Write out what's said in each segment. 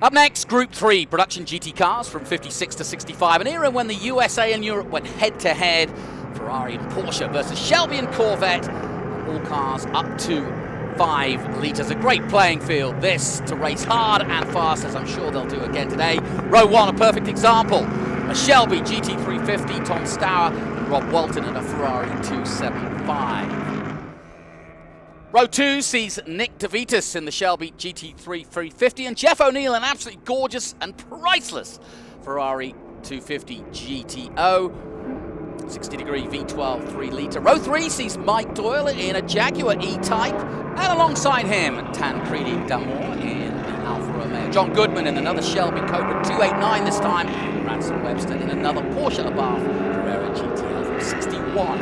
Up next, Group 3 production GT cars from 56 to 65, an era when the USA and Europe went head-to-head. Ferrari and Porsche versus Shelby and Corvette. All cars up to 5 litres. A great playing field, this, to race hard and fast, as I'm sure they'll do again today. Row 1, a perfect example. A Shelby GT350, Tom Stour and Rob Walton, and a Ferrari 275. Row 2 sees Nick DeVitis in the Shelby GT350 and Jeff O'Neill, an absolutely gorgeous and priceless Ferrari 250 GTO. 60-degree V12 3-litre. Row 3 sees Mike Doyle in a Jaguar E-Type, and alongside him, Tancredi D'Amour in the Alfa Romeo. John Goodman in another Shelby Cobra 289 this time. Ransom Webster in another Porsche Abarth Carrera GTL from 61.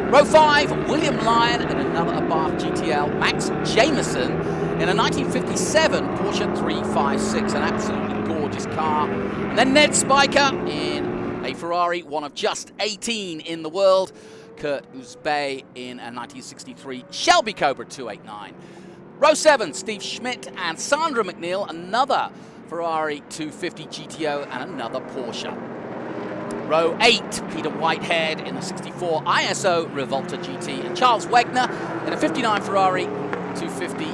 Row 5, William Lyon in another Abarth GTL. Max Jameson in a 1957 Porsche 356, an absolutely gorgeous car. And then Ned Spiker in a Ferrari, one of just 18 in the world. Kurt Uzbey in a 1963 Shelby Cobra 289. Row 7, Steve Schmidt and Sandra McNeil, another Ferrari 250 GTO and another Porsche. Row 8, Peter Whitehead in a 64 ISO Revolta GT and Charles Wegner in a 59 Ferrari 250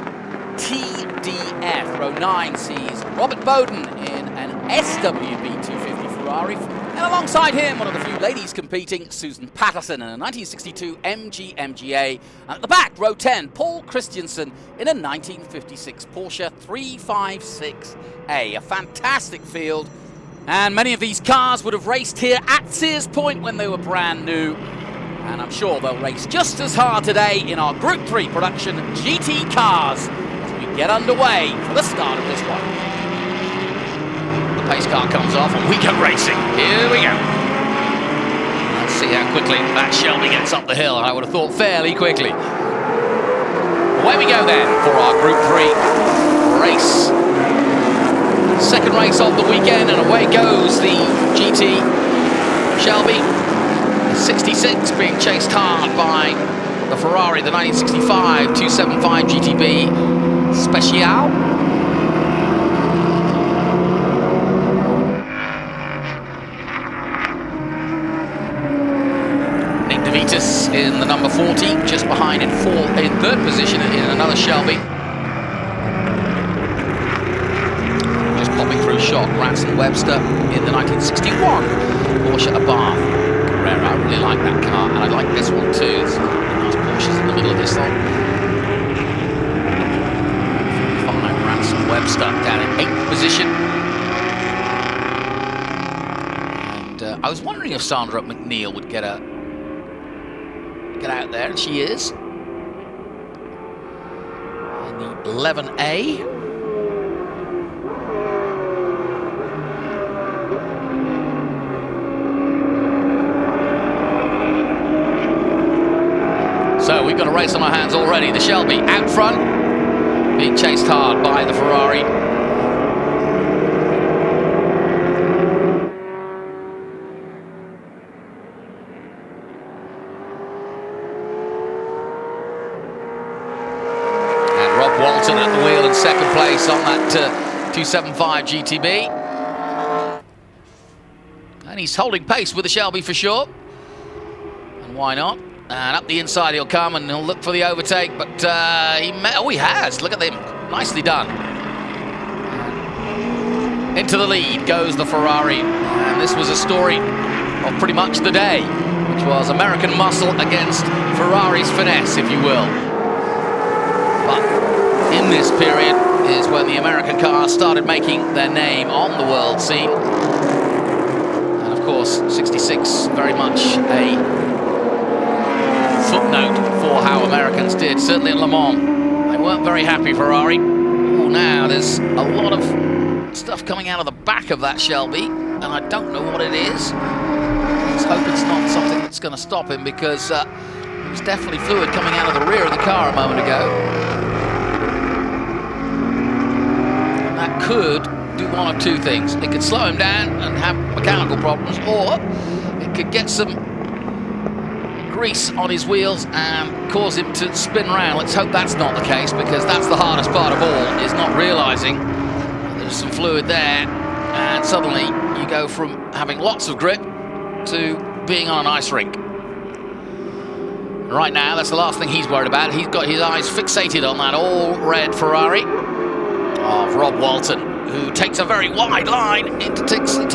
TDF. Row 9 sees Robert Bowden in an SWB 250 Ferrari. And alongside him, one of the few ladies competing, Susan Patterson in a 1962 MG MGA. And at the back, row 10, Paul Christensen in a 1956 Porsche 356A. A fantastic field. And many of these cars would have raced here at Sears Point when they were brand new. And I'm sure they'll race just as hard today in our Group 3 production GT cars as we get underway for the start of this one. The pace car comes off and we go racing. Here we go. Let's see how quickly that Shelby gets up the hill. I would have thought fairly quickly. Away we go then for our Group 3 race. Second race of the weekend, and away goes the GT Shelby 66 being chased hard by the Ferrari, the 1965 275 GTB Special. Nick DeVitis in the number 40, just behind in third position in another Shelby. Popping through shock, Ransom Webster in the 1961 Porsche Abarth Carrera. I really like that car, and I like this one too. There's nice Porsches in the middle of this one. 55 Ransom Webster down in 8th position. And I was wondering if Sandra McNeil would get out there, and she is. In the 11A. So we've got a race on our hands already. The Shelby out front, being chased hard by the Ferrari. And Rob Walton at the wheel in second place on that 275 GTB. And he's holding pace with the Shelby for sure. And why not? And up the inside he'll come and he'll look for the overtake, but he has. Look at him. Nicely done. Into the lead goes the Ferrari. And this was a story of pretty much the day, which was American muscle against Ferrari's finesse, if you will. But in this period is when the American cars started making their name on the world scene. And of course, 66 very much a footnote for how Americans did, certainly at Le Mans. They weren't very happy, Ferrari. Oh, now there's a lot of stuff coming out of the back of that Shelby, and I don't know what it is. Let's hope it's not something that's going to stop him, because there was definitely fluid coming out of the rear of the car a moment ago. And that could do one of two things. It could slow him down and have mechanical problems, or it could get some grease on his wheels and cause him to spin around. Let's hope that's not the case, because that's the hardest part of all, is not realizing there's some fluid there, and suddenly you go from having lots of grip to being on an ice rink. Right now, that's the last thing he's worried about. He's got his eyes fixated on that all-red Ferrari of Rob Walton, who takes a very wide line into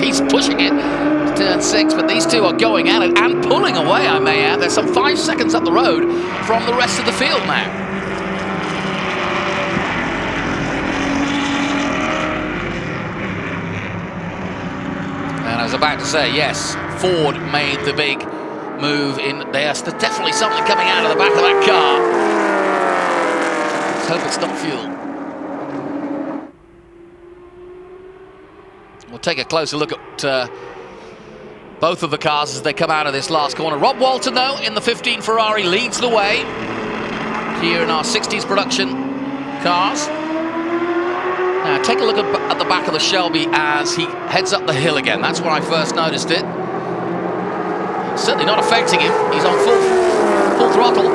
he's pushing it to turn 6, but these two are going at it and pulling away, I may add. They're some 5 seconds up the road from the rest of the field now. And I was about to say, yes, Ford made the big move in there. There's definitely something coming out of the back of that car. Let's hope it's not fuel. We'll take a closer look at both of the cars as they come out of this last corner. Rob Walton, though, in the 15 Ferrari leads the way here in our 60s production cars. Now, take a look at the back of the Shelby as he heads up the hill again. That's where I first noticed it. Certainly not affecting him. He's on full throttle.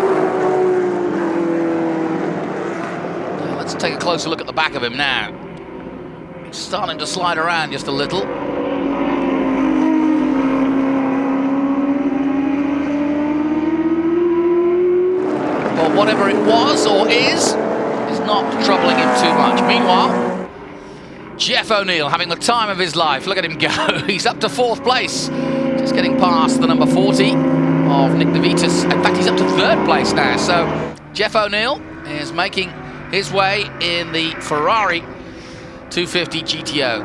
Now, let's take a closer look at the back of him now. He's starting to slide around just a little. Well, whatever it was or is not troubling him too much. Meanwhile, Jeff O'Neill having the time of his life. Look at him go. He's up to 4th place. Just getting past the number 40 of Nick DeVitis. In fact, he's up to 3rd place now. So Jeff O'Neill is making his way in the Ferrari 250 GTO.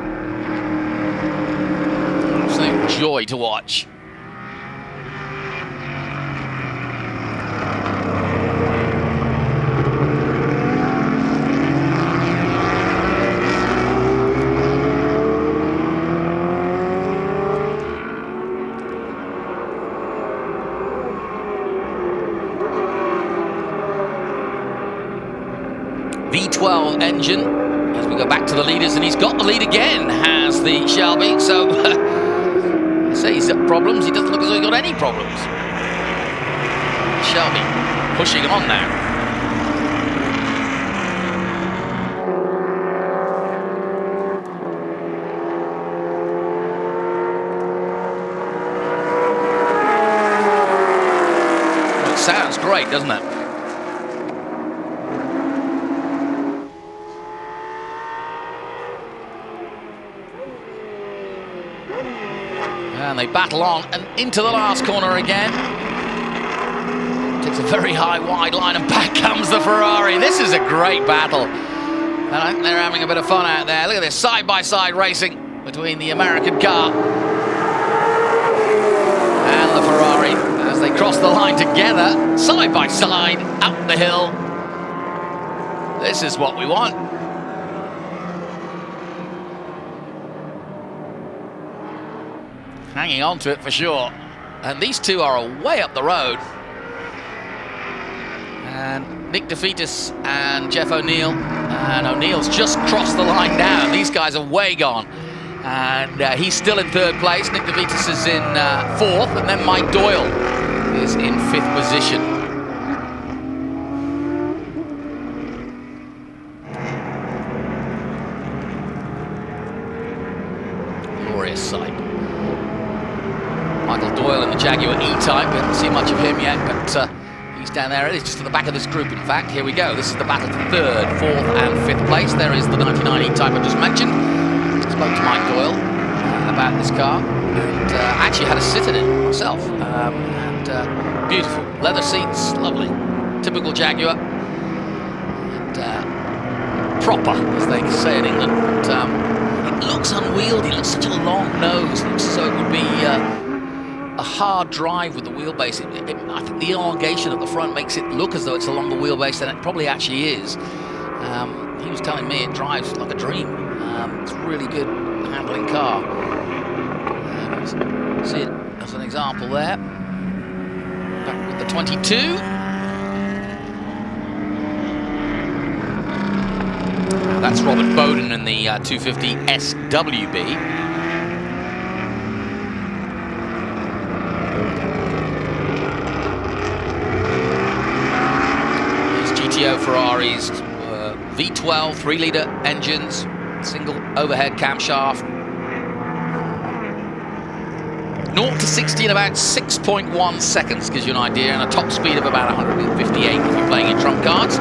Absolute joy to watch. V12 engine as we go back to the leaders, and he's got the lead again, has the Shelby. So I say he's got problems. He doesn't look as though he's got any problems. Shelby pushing on now. Well, it sounds great, doesn't it? And they battle on and into the last corner again. Takes a very high, wide line, and back comes the Ferrari. This is a great battle. And I think they're having a bit of fun out there. Look at this side-by-side racing between the American car and the Ferrari as they cross the line together, side-by-side, up the hill. This is what we want. Hanging on to it for sure. And these two are way up the road. And Nick DeVitis and Jeff O'Neill. And O'Neill's just crossed the line now. These guys are way gone. And he's still in 3rd place. Nick DeVitis is in 4th. And then Mike Doyle is in 5th position. Glorious sight. Michael Doyle in the Jaguar E-Type. We haven't seen much of him yet, but he's down there. It is just to the back of this group, in fact. Here we go. This is the battle for 3rd, 4th, and 5th place. There is the 99 E-Type I just mentioned. Spoke to Mike Doyle about this car, and actually had a sit in it myself. Beautiful. Leather seats, lovely. Typical Jaguar. And proper, as they say in England. But, it looks unwieldy. It looks such a long nose. It looks as though it would be a hard drive with the wheelbase. I think the elongation at the front makes it look as though it's along the wheelbase, and it probably actually is. He was telling me it drives like a dream. It's a really good handling car. See it as an example there. Back with the 22. That's Robert Bowden in the 250 SWB. These GTO Ferraris, V12 3-litre engines, Single overhead camshaft. 0 to 60 in about 6.1 seconds, gives you an idea, and a top speed of about 158 if you're playing in trump cards.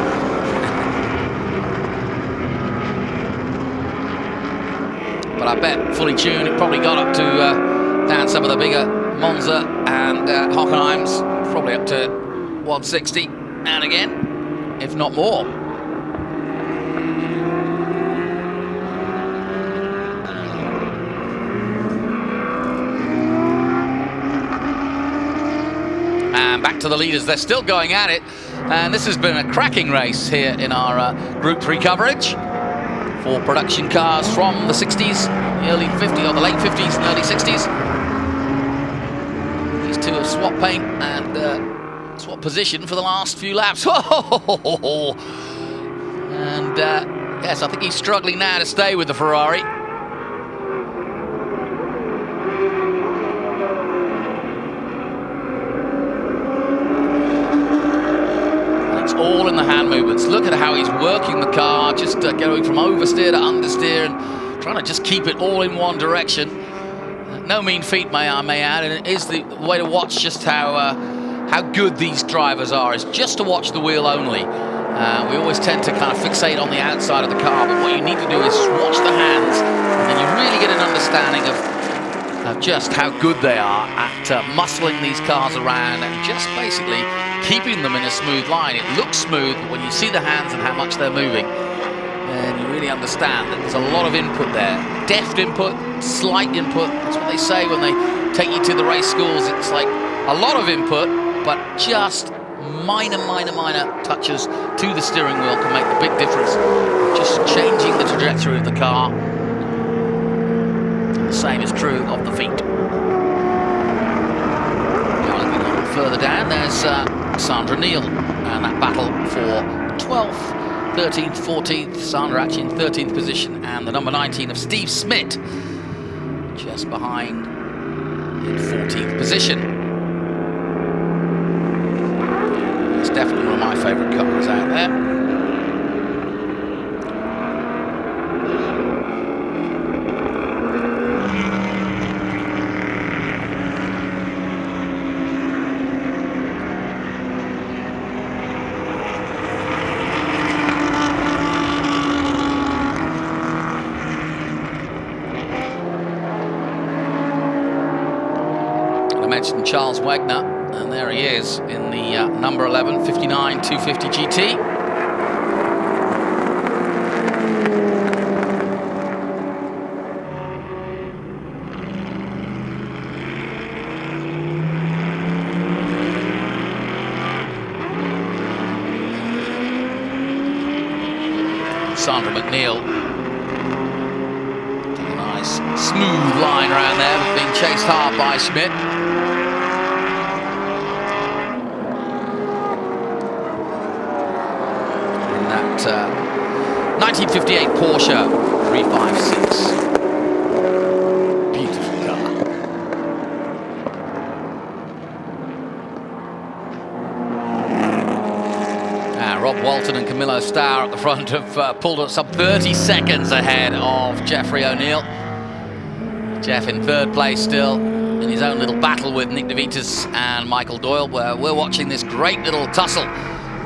But I bet fully tuned, it probably got up to down some of the bigger Monza and Hockenheims, probably up to 160, and again, if not more. And back to the leaders, they're still going at it, and this has been a cracking race here in our Group 3 coverage for production cars from the 60s, the early 50s, or the late 50s and early 60s. These two have swapped paint and swapped position for the last few laps. And yes, I think he's struggling now to stay with the Ferrari. All in the hand movements. Look at how he's working the car, just going from oversteer to understeer and trying to just keep it all in one direction. No mean feat, may I add, and it is the way to watch just how good these drivers are, is just to watch the wheel only. We always tend to kind of fixate on the outside of the car, but what you need to do is watch the hands, and then you really get an understanding of just how good they are at muscling these cars around and just basically keeping them in a smooth line. It looks smooth, but when you see the hands and how much they're moving, then you really understand that there's a lot of input there. Deft input, slight input. That's what they say when they take you to the race schools. It's like a lot of input, but just minor touches to the steering wheel can make the big difference. Just changing the trajectory of the car. The same is true of the feet. Further down, there's Sandra Neal, and that battle for 12th, 13th, 14th. Sandra actually in 13th position, and the number 19 of Steve Smith just behind in 14th position. It's definitely one of my favourite cars out there. Mentioned Charles Wagner, and there he is in the number 11 59 250 GT. Sandra McNeil, a nice smooth line around there, being chased hard by Schmidt. In that 1958 Porsche 356. Beautiful car. Rob Walton and Camillo Stour at the front have pulled up some 30 seconds ahead of Jeffrey O'Neill. Jeff in third place still, in his own little battle with Nick DeVitas and Michael Doyle, where we're watching this great little tussle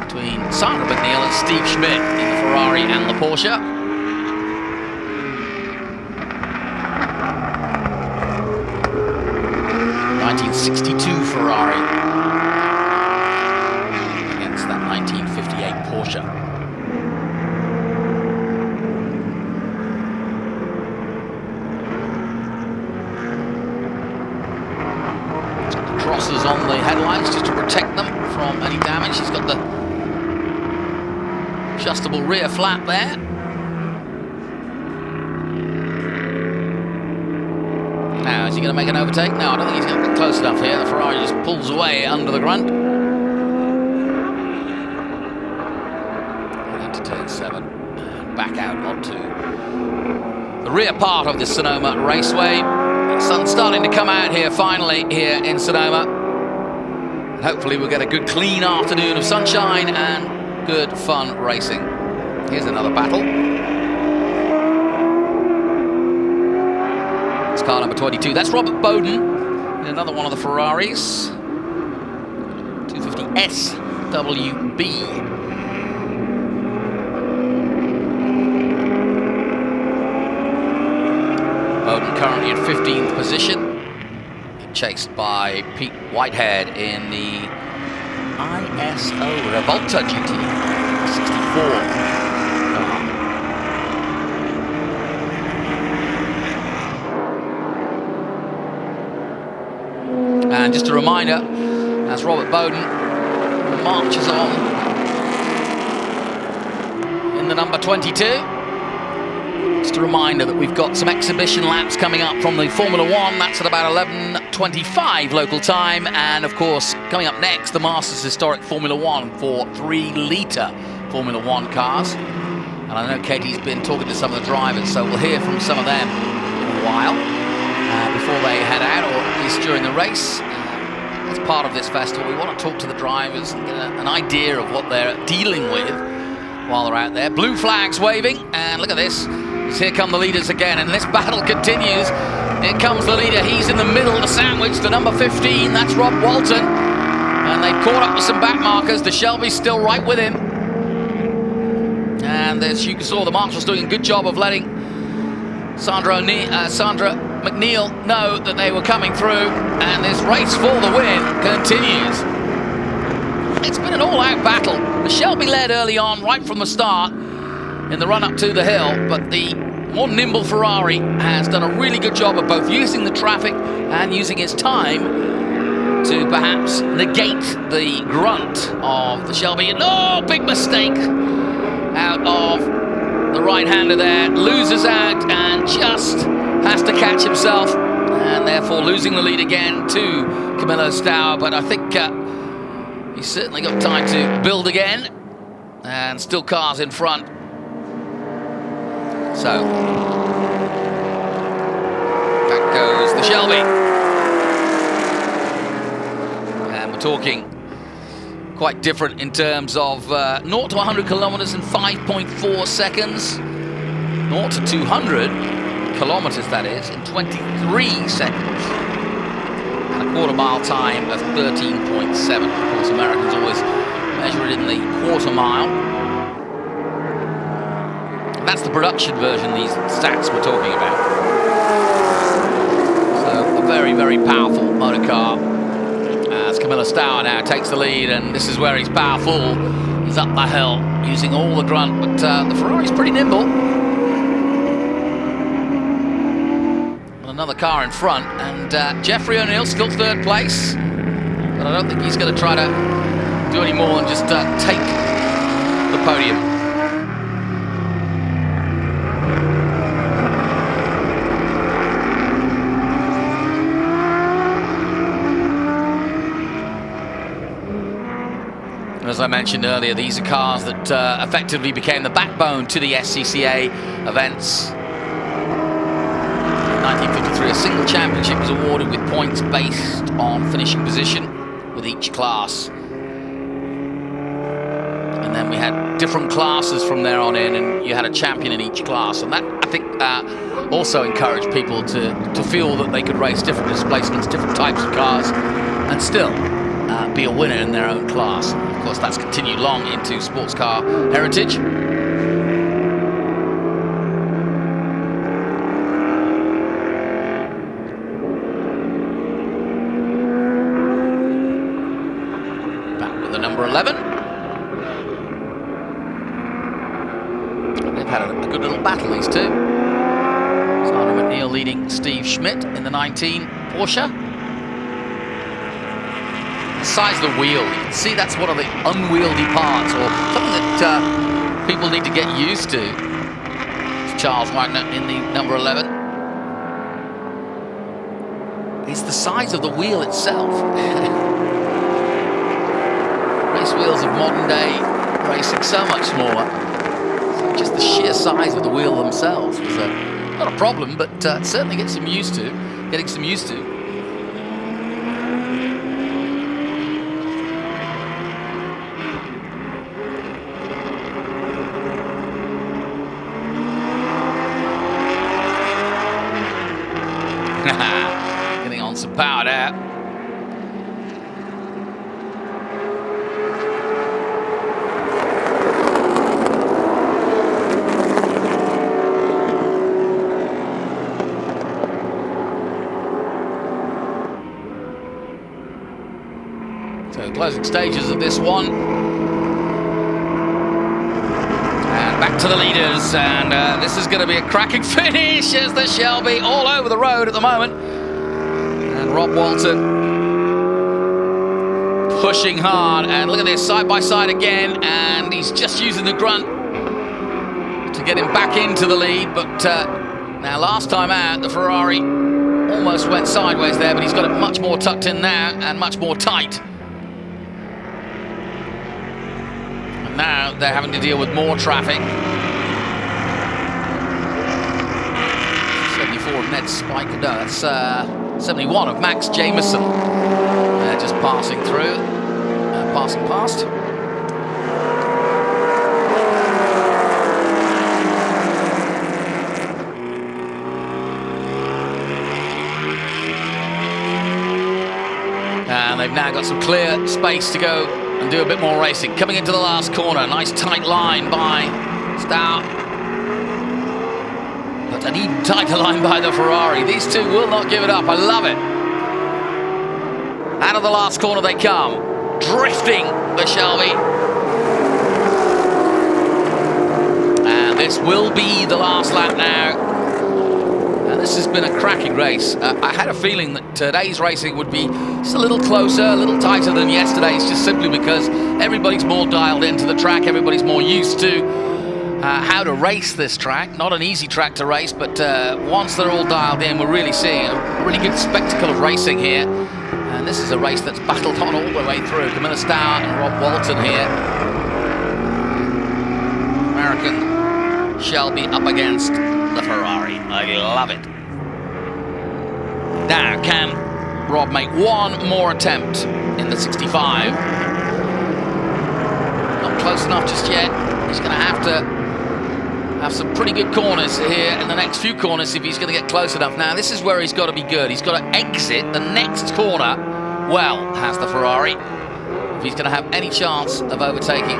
between Sandra McNeil and Steve Schmidt in the Ferrari and the Porsche. '62 Ferrari against that 1958 Porsche. Crosses on the headlights just to protect them from any damage. He's got the adjustable rear flap there. Now, is he going to make an overtake? No, I don't think he's going to get close enough here. The Ferrari just pulls away under the grunt. And into turn 7 and back out onto the rear part of the Sonoma Raceway. The sun's starting to come out here finally here in Sonoma. And hopefully we'll get a good clean afternoon of sunshine and good fun racing. Here's another battle. That's car number 22. That's Robert Bowden in another one of the Ferraris. 250 SWB. Bowden currently in 15th position, chased by Pete Whitehead in the ISO Revolta GT 64. And just a reminder, as Robert Bowden marches on in the number 22, just a reminder that we've got some exhibition laps coming up from the Formula One. That's at about 11:25 local time. And of course, coming up next, the Masters Historic Formula One for 3-litre Formula One cars. And I know Katie's been talking to some of the drivers, so we'll hear from some of them in a while before they head out, or at least during the race. As part of this festival, we want to talk to the drivers and get an idea of what they're dealing with while they're out there. Blue flags waving, and look at this. Here come the leaders again, and this battle continues. Here comes the leader. He's in the middle of the sandwich, the number 15. That's Rob Walton. And they've caught up with some back markers. The Shelby's still right with him. And as you saw, the marshal's doing a good job of letting Sandra McNeil know that they were coming through. And this race for the win continues. It's been an all-out battle. The Shelby led early on, right from the start, in the run-up to the hill, but the more nimble Ferrari has done a really good job of both using the traffic and using its time to perhaps negate the grunt of the Shelby. And oh, big mistake out of the right-hander there. Loses out and just has to catch himself, and therefore losing the lead again to Camilo Stour. But I think he's certainly got time to build again, and still cars in front. So, back goes the Shelby. And we're talking quite different in terms of 0 to 100 kilometers in 5.4 seconds. 0 to 200 kilometers, that is, in 23 seconds. And a quarter mile time of 13.7. Of course, Americans always measure it in the quarter mile. That's the production version, these stats we're talking about. So a very, very powerful motor car as Camilo Stour now takes the lead, and this is where he's powerful. He's up the hill using all the grunt, but the Ferrari's pretty nimble. Another car in front, and Jeffrey O'Neill still third place, but I don't think he's going to try to do any more than just take the podium. As I mentioned earlier, these are cars that effectively became the backbone to the SCCA events. In 1953, a single championship was awarded with points based on finishing position with each class. And then we had different classes from there on in, and you had a champion in each class. And that, I think, also encouraged people to feel that they could race different displacements, different types of cars, and still be a winner in their own class. Of course, that's continued long into sports car heritage. Back with the number 11. They've had a good little battle, these two. Sandra McNeil leading Steve Schmidt in the 19 Porsche. The size of the wheel, you can see that's one of the unwieldy parts, or something that people need to get used to. It's Charles Wagner in the number 11. It's the size of the wheel itself. Race wheels of modern day racing so much smaller. So just the sheer size of the wheel themselves was not a problem, but certainly getting some used to. of power there. So closing stages of this one. And back to the leaders, and this is going to be a cracking finish as the Shelby all over the road at the moment. And Rob Walton pushing hard, and look at this, side by side again, and he's just using the grunt to get him back into the lead. But now last time out, the Ferrari almost went sideways there, but he's got it much more tucked in now and much more tight. Now they're having to deal with more traffic. 74 of Ned Spike, no, that's 71 of Max Jameson. They're just passing through, passing past. And they've now got some clear space to go and do a bit more racing. Coming into the last corner, nice tight line by Stout. But an even tighter line by the Ferrari. These two will not give it up, I love it. Out of the last corner they come, drifting the Shelby. And this will be the last lap now. And this has been a cracking race. I had a feeling that today's racing would be just a little closer, a little tighter than yesterday's, just simply because everybody's more dialed into the track, everybody's more used to how to race this track. Not an easy track to race, but once they're all dialed in, we're really seeing a really good spectacle of racing here. And this is a race that's battled on all the way through. Camilla Stout and Rob Walton here. American Shelby up against the Ferrari. I love it. Now, can Rob make one more attempt in the 65? Not close enough just yet. He's going to have some pretty good corners here in the next few corners if he's going to get close enough. Now, this is where he's got to be good. He's got to exit the next corner well, has the Ferrari, if he's going to have any chance of overtaking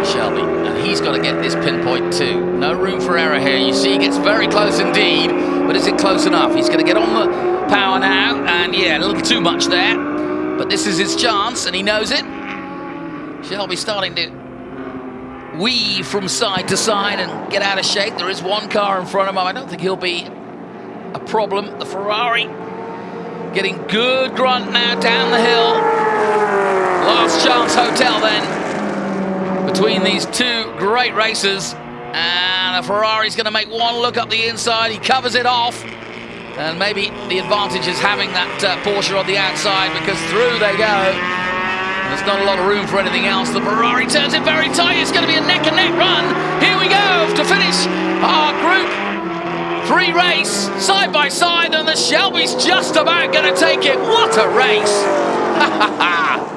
Shelby. And he's got to get this pinpoint too. No room for error here. You see he gets very close indeed, but is it close enough? He's going to get on the power now, and yeah, a little too much there. But this is his chance, and he knows it. Shelby starting to weave from side to side and get out of shape. There is one car in front of him. I don't think he'll be a problem. The Ferrari getting good grunt now down the hill. Last chance hotel then between these two great racers, and the Ferrari's going to make one look up the inside. He covers it off, and maybe the advantage is having that Porsche on the outside, because through they go. There's not a lot of room for anything else. The Ferrari turns it very tight. It's going to be a neck-and-neck run. Here we go to finish our Group 3 race side by side, and the Shelby's just about going to take it. What a race! Ha ha ha!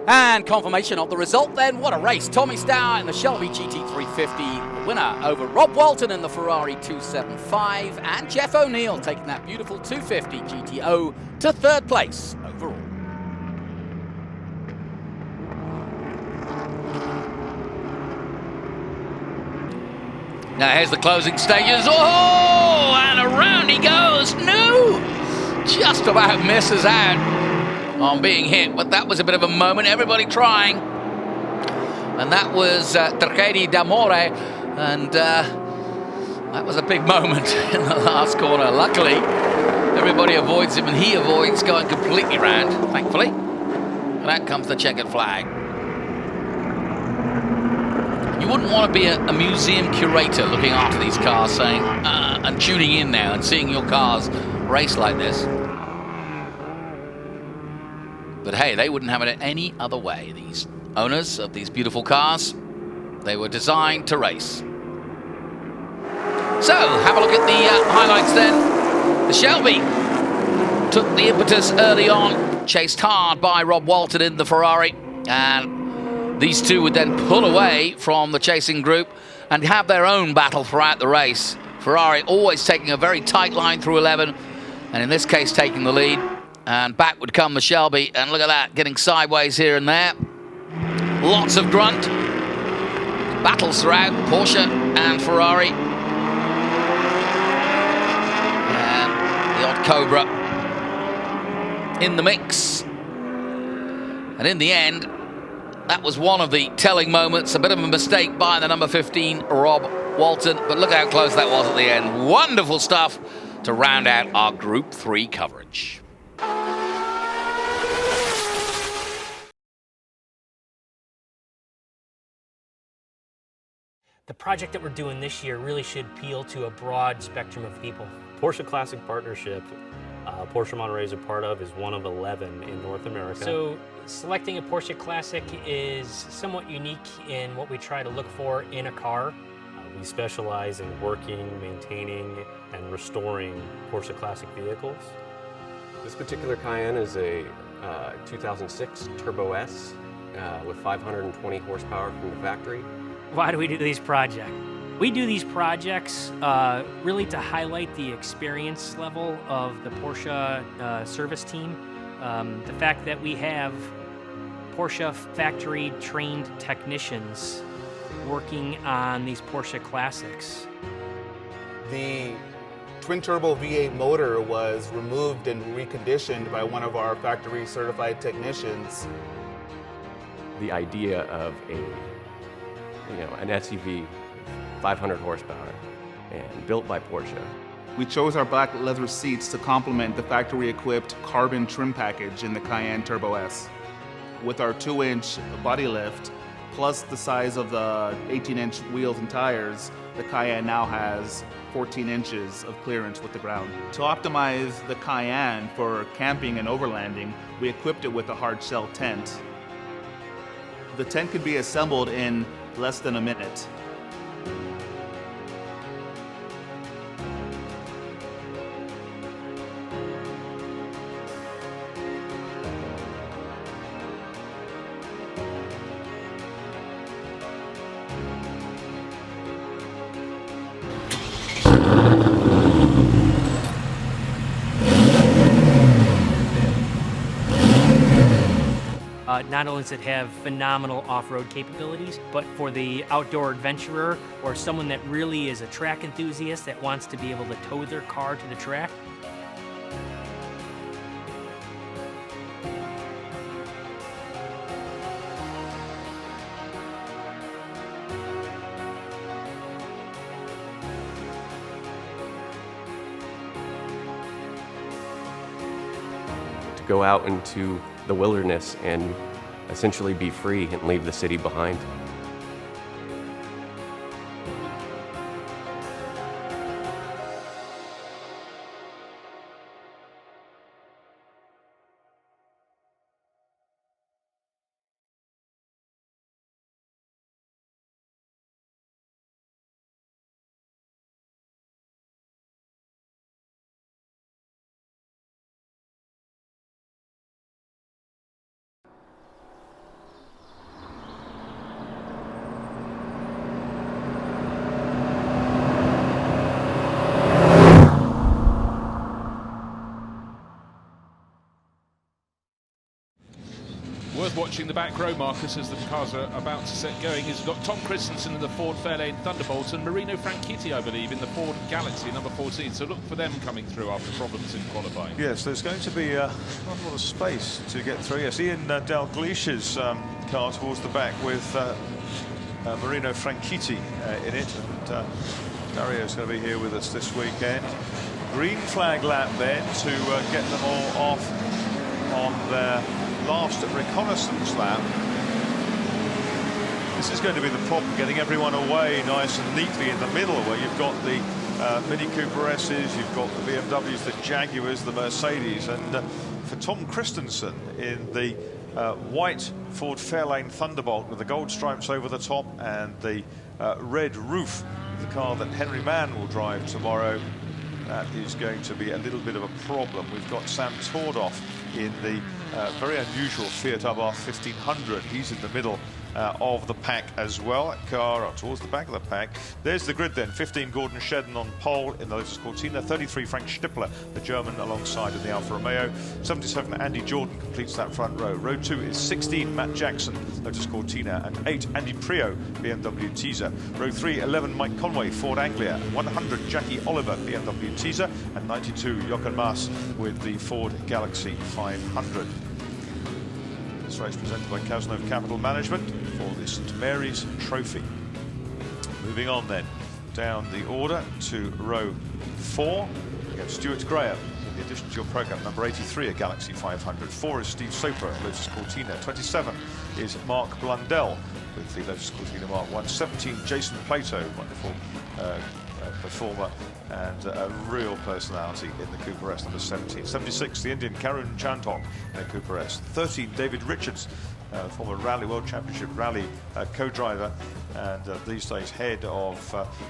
And confirmation of the result then. What a race. Tommy Stout in the Shelby GT350, the winner over Rob Walton in the Ferrari 275, and Jeff O'Neill taking that beautiful 250 GTO to third place overall. Now here's the closing stages. Oh, and around he goes. No! Just about misses out on being hit, but that was a bit of a moment. Everybody trying, and that was Tragedi d'Amore, and that was a big moment in the last corner. Luckily, everybody avoids him, and he avoids going completely round, thankfully. And out comes the checkered flag. You wouldn't want to be a museum curator looking after these cars, saying and tuning in now and seeing your cars race like this. But hey, they wouldn't have it any other way. These owners of these beautiful cars, they were designed to race. So, have a look at the highlights then. The Shelby took the impetus early on, chased hard by Rob Walton in the Ferrari, and these two would then pull away from the chasing group and have their own battle throughout the race. Ferrari always taking a very tight line through 11, and in this case taking the lead. And back would come the Shelby, and look at that, getting sideways here and there. Lots of grunt. Battles throughout, Porsche and Ferrari. And the odd Cobra in the mix. And in the end, that was one of the telling moments. A bit of a mistake by the number 15, Rob Walton. But look how close that was at the end. Wonderful stuff to round out our Group 3 coverage. The project that we're doing this year really should appeal to a broad spectrum of people. Porsche Classic Partnership, Porsche Monterey is a part of, is one of 11 in North America. So selecting a Porsche Classic is somewhat unique in what we try to look for in a car. We specialize in working, maintaining, and restoring Porsche Classic vehicles. This particular Cayenne is a 2006 Turbo S with 520 horsepower from the factory. Why do we do these projects? We do these projects really to highlight the experience level of the Porsche service team. The fact that we have Porsche factory trained technicians working on these Porsche Classics. The twin-turbo V8 motor was removed and reconditioned by one of our factory certified technicians. The idea of an SUV, 500 horsepower, and built by Porsche. We chose our black leather seats to complement the factory-equipped carbon trim package in the Cayenne Turbo S. With our 2-inch body lift, plus the size of the 18-inch wheels and tires, the Cayenne now has 14 inches of clearance with the ground. To optimize the Cayenne for camping and overlanding, we equipped it with a hard shell tent. The tent could be assembled in less than a minute. Not only does it have phenomenal off-road capabilities, but for the outdoor adventurer or someone that really is a track enthusiast that wants to be able to tow their car to the track. To go out into the wilderness and essentially be free and leave the city behind. Worth watching the back row, Marcus, as the cars are about to set going. He's got Tom Christensen in the Ford Fairlane Thunderbolt and Marino Franchitti, I believe, in the Ford Galaxy, number 14. So look for them coming through after problems in qualifying. Yes, there's going to be not a lot of space to get through. Yes, Ian Dalglish's car towards the back with Marino Franchitti in it. And Dario's going to be here with us this weekend. Green flag lap then to get them all off on their last reconnaissance lap. This is going to be the problem, getting everyone away nice and neatly in the middle, where you've got the Mini Cooper S's, you've got the BMWs, the Jaguars, the Mercedes, and for Tom Christensen in the white Ford Fairlane Thunderbolt with the gold stripes over the top and the red roof, the car that Henry Mann will drive tomorrow, that is going to be a little bit of a problem. We've got Sam Tordoff in the very unusual Fiat Abarth 1500. He's in the middle, of the pack as well. That car up towards the back of the pack. There's the grid then. 15 Gordon Shedden on pole in the Lotus Cortina. 33 Frank Stippler, the German, alongside in the Alfa Romeo. 77 Andy Jordan completes that front row. Row 2 is 16 Matt Jackson, Lotus Cortina, and 8 Andy Prio, BMW Teaser. Row 3, 11 Mike Conway, Ford Anglia. 100 Jackie Oliver, BMW Teaser, and 92 Jochen Maas with the Ford Galaxy 500. This race presented by Cazenove Capital Management for the St Mary's Trophy. Moving on then, down the order to row 4. We have Stuart Graham, in addition to your programme, number 83, a Galaxy 500. 4 is Steve Soper, Lotus Cortina. 27 is Mark Blundell with the Lotus Cortina Mark 1. 17, Jason Plato, wonderful performer and a real personality in the Cooper S, number 17. 76, the Indian Karun Chandhok in a Cooper S. 13, David Richards, former Rally World Championship Rally co-driver, and these days head of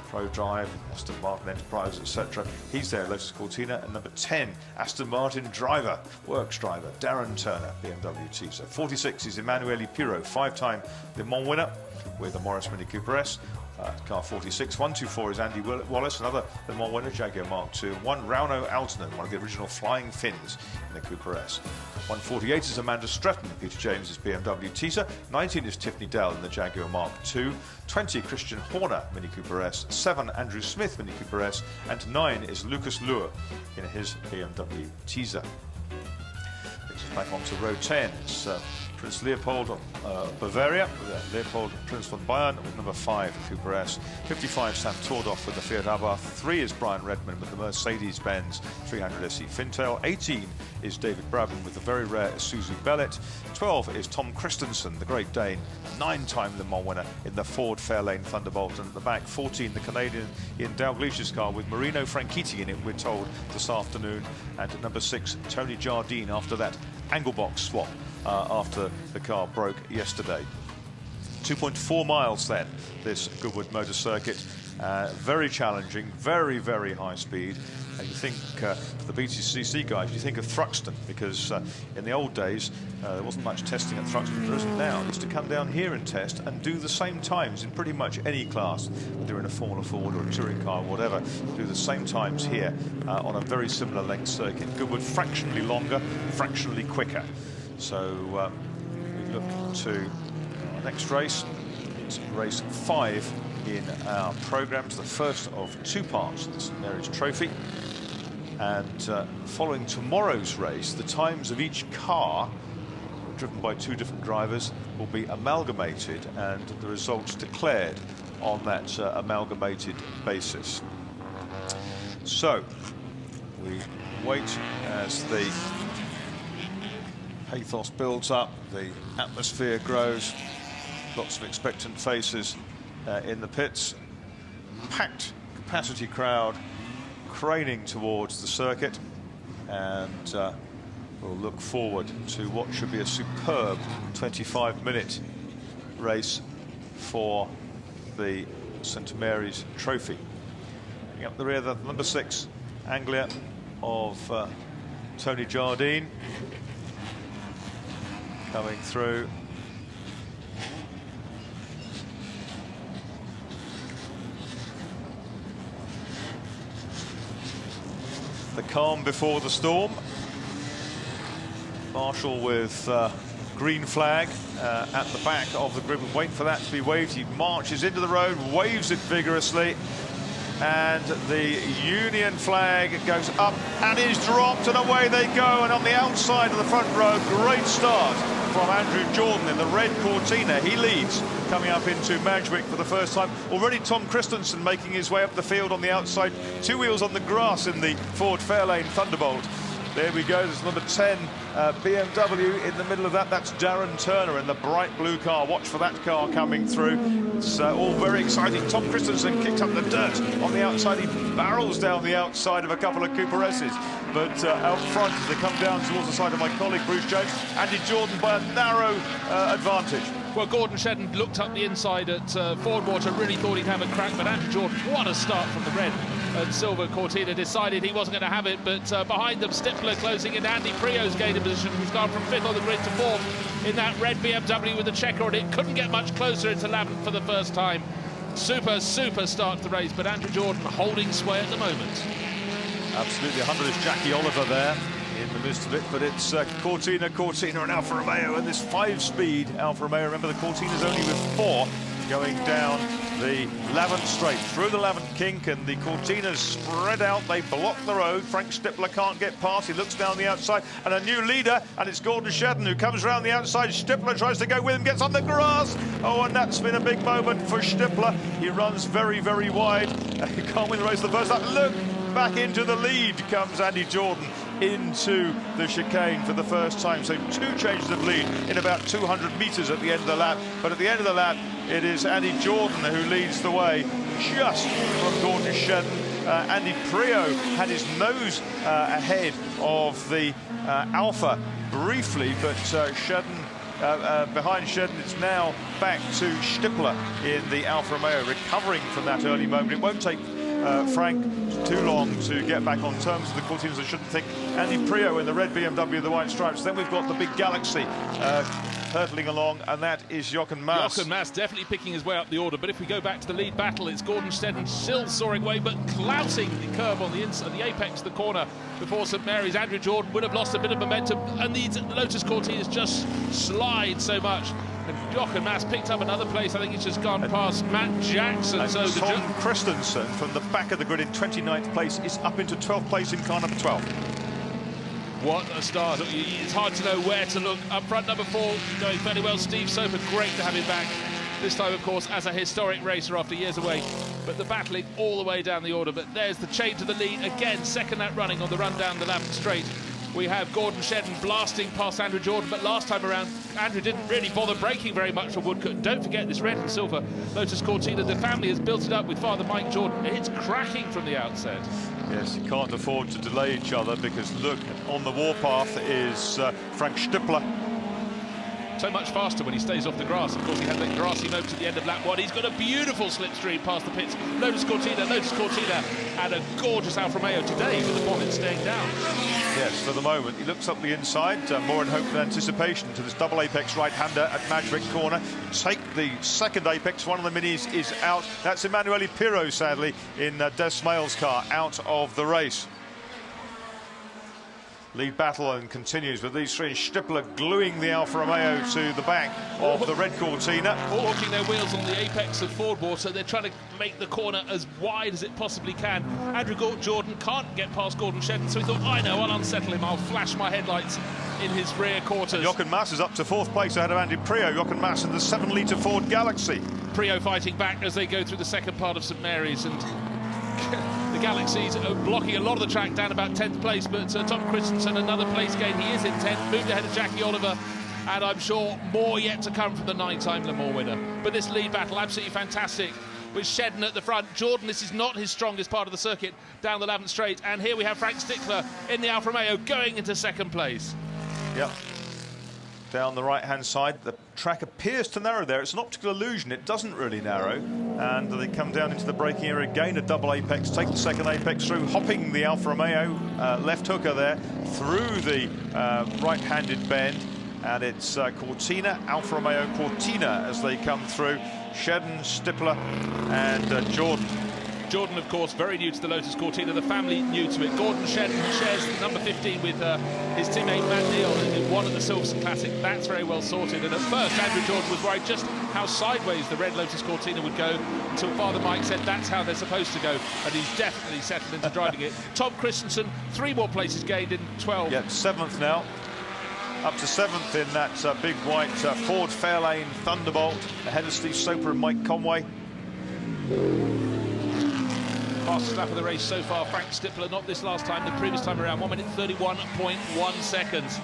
Pro Drive, Aston Martin Enterprise, etc. He's there, Lotus Cortina. And number 10, Aston Martin driver, works driver, Darren Turner, BMW Teaser. 46 is Emanuele Piro, 5-time Le Mans winner with the Morris Mini Cooper S. Car 46. 124 is Andy Wallace, another Le Mans winner, Jaguar Mark II. 1 Rauno Altonen, one of the original Flying Finns in the Cooper S. 148 is Amanda Stretton, Peter James's BMW Teaser. 19 is Tiffany Dell in the Jaguar Mark II. 20 Christian Horner, Mini Cooper S. 7 Andrew Smith, Mini Cooper S. And 9 is Lucas Luhr in his BMW Teaser. Brings us back onto row 10. It's Prince Leopold of Bavaria, Leopold Prince von Bayern with number 5, the Cooper S. 55, Sam Tordoff with the Fiat Abarth. 3 is Brian Redman with the Mercedes-Benz 300 SE Fintail. 18 is David Brabham with the very rare Isuzu Bellet. 12 is Tom Christensen, the Great Dane, 9-time Le Mans winner in the Ford Fairlane Thunderbolt. And at the back, 14, the Canadian Ian Dalglish's car with Marino Franchitti in it, we're told, this afternoon. And at number 6, Tony Jardine, after that angle-box swap after the car broke yesterday. 2.4 miles then, this Goodwood Motor Circuit. Very challenging, very, very high speed. And you think, the BTCC guys, you think of Thruxton, because in the old days, there wasn't much testing at Thruxton, there isn't now. It's to come down here and test and do the same times in pretty much any class, whether you're in a Formula Ford or a touring car or whatever, do the same times here on a very similar length circuit. Goodwood fractionally longer, fractionally quicker. So we look to our next race. It's race 5 in our programme, the first of 2 parts of the St Mary's Trophy. And following tomorrow's race, the times of each car, driven by 2 different drivers, will be amalgamated and the results declared on that amalgamated basis. So we wait as the pathos builds up, the atmosphere grows, lots of expectant faces in the pits, packed capacity crowd craning towards the circuit, and we'll look forward to what should be a superb 25-minute race for the St Mary's Trophy. Up the rear, the number 6 Anglia of Tony Jardine coming through. The calm before the storm. Marshall with green flag at the back of the grid. Wait for that to be waved. He marches into the road, waves it vigorously, and the Union flag goes up and is dropped, and away they go. And on the outside of the front row, great start from Andrew Jordan in the red Cortina. He leads, coming up into Madgwick for the first time. Already Tom Christensen making his way up the field on the outside. 2 wheels on the grass in the Ford Fairlane Thunderbolt. There we go, there's number 10 BMW in the middle of that. That's Darren Turner in the bright blue car. Watch for that car coming through. It's all very exciting. Tom Christensen kicked up the dirt on the outside. He barrels down the outside of a couple of Cooper S's. But out front, as they come down towards the side of my colleague Bruce Jones, Andy Jordan by a narrow advantage. Well, Gordon Shedden looked up the inside at Ford Water, really thought he'd have a crack, but Andrew Jordan, what a start from the red. and Silva. Cortina decided he wasn't going to have it, but behind them, Stippler closing in. Andy Prio's gained a position. He's gone from 5th on the grid to 4th in that red BMW with the checker on it. Couldn't get much closer into 11th for the first time. Super start to the race, but Andrew Jordan holding sway at the moment. Absolutely, 100 is Jackie Oliver there in the midst of it, but it's Cortina and Alfa Romeo, and this 5-speed Alfa Romeo. Remember, the Cortina's only with 4 going down the Lavant straight, through the Lavant kink, and the Cortinas spread out. They block the road. Frank Stippler can't get past. He looks down the outside, and a new leader, and it's Gordon Shedden who comes around the outside. Stippler tries to go with him, gets on the grass. Oh, and that's been a big moment for Stippler. He runs very wide. He can't win the race the first time. Look, back into the lead comes Andy Jordan into the chicane for the first time. So 2 changes of lead in about 200 metres at the end of the lap. But at the end of the lap, it is Andy Jordan who leads the way, just from Gordon Shedden. Andy Prio had his nose ahead of the Alfa briefly, but Shedden, behind Shedden, it's now back to Stippler in the Alfa Romeo, recovering from that early moment. It won't take Frank too long to get back on terms with the Cortinas. I shouldn't think. Andy Prio in the red BMW, the white stripes. Then we've got the big Galaxy hurtling along, and that is Jochen Mass. Jochen Mass definitely picking his way up the order, but if we go back to the lead battle, it's Gordon Shedden still soaring away, but clouting the curve on the inside, the apex of the corner before St Mary's. Andrew Jordan would have lost a bit of momentum, and these Lotus Cortinas just slide so much. And Jochen Mass picked up another place. I think he's just gone past Matt Jackson. And so Tom Christensen from the back of the grid in 29th place is up into 12th place in car number 12. What a start. It's hard to know where to look. Up front, number 4, going fairly well. Steve Soper, great to have him back. This time, of course, as a historic racer after years away. But the battling all the way down the order. But there's the chain to the lead. Again, second lap running on the run down the Lavant straight. We have Gordon Shedden blasting past Andrew Jordan, but last time around, Andrew didn't really bother braking very much for Woodcote. And don't forget this red and silver Lotus Cortina. The family has built it up with Father Mike Jordan. It's cracking from the outset. Yes, you can't afford to delay each other, because look, on the warpath is Frank Stippler. So much faster when he stays off the grass. Of course, he had that grassy moment at the end of lap 1. He's got a beautiful slipstream past the pits. Lotus Cortina, and a gorgeous Alfa Romeo today with the bonnet staying down. Yes, for the moment. He looks up the inside, more in hope than anticipation, to this double apex right-hander at Madgwick corner. Take the second apex, one of the minis is out. That's Emanuele Pirro, sadly, in Des Smales' car, out of the race. Lead battle and continues with these three. Stippler gluing the Alfa Romeo to the back of the red Cortina. All hooking their wheels on the apex of Ford Water. They're trying to make the corner as wide as it possibly can. Andrew Jordan can't get past Gordon Shedden, so he thought, I know, I'll unsettle him. I'll flash my headlights in his rear quarters. Jochen Mass is up to 4th place ahead of Andy Prio. Jochen Mass in the 7-litre Ford Galaxy. Prio fighting back as they go through the second part of St Mary's, and the Galaxies are blocking a lot of the track down about 10th place, but Tom Christensen, another place gain. He is in 10th, moved ahead of Jackie Oliver, and I'm sure more yet to come from the 9-time Le Mans winner. But this lead battle, absolutely fantastic, with Shedden at the front. Jordan, this is not his strongest part of the circuit, down the Lavant straight, and here we have Frank Stippler in the Alfa Romeo going into 2nd place. Yep. Down the right-hand side, the track appears to narrow there. It's an optical illusion. It doesn't really narrow. And they come down into the braking area again, a double apex, take the second apex through, hopping the Alfa Romeo, left hooker there, through the right-handed bend. And it's Cortina, Alfa Romeo Cortina as they come through. Shedden, Stippler, and Jordan. Jordan, of course, very new to the Lotus Cortina, the family new to it. Gordon Shedden shares number 15 with his teammate Matt Neal in one of the Silverstone Classic. That's very well sorted. And at first, Andrew Jordan was worried just how sideways the red Lotus Cortina would go, until Father Mike said that's how they're supposed to go. And he's definitely settled into driving it. Tom Christensen, 3 more places gained in 12. Yep, 7th now. Up to 7th in that big white Ford Fairlane Thunderbolt, ahead of Steve Soper and Mike Conway. Fastest lap of the race so far, Frank Stippler, not this last time, the previous time around, 1 minute 31.1 seconds.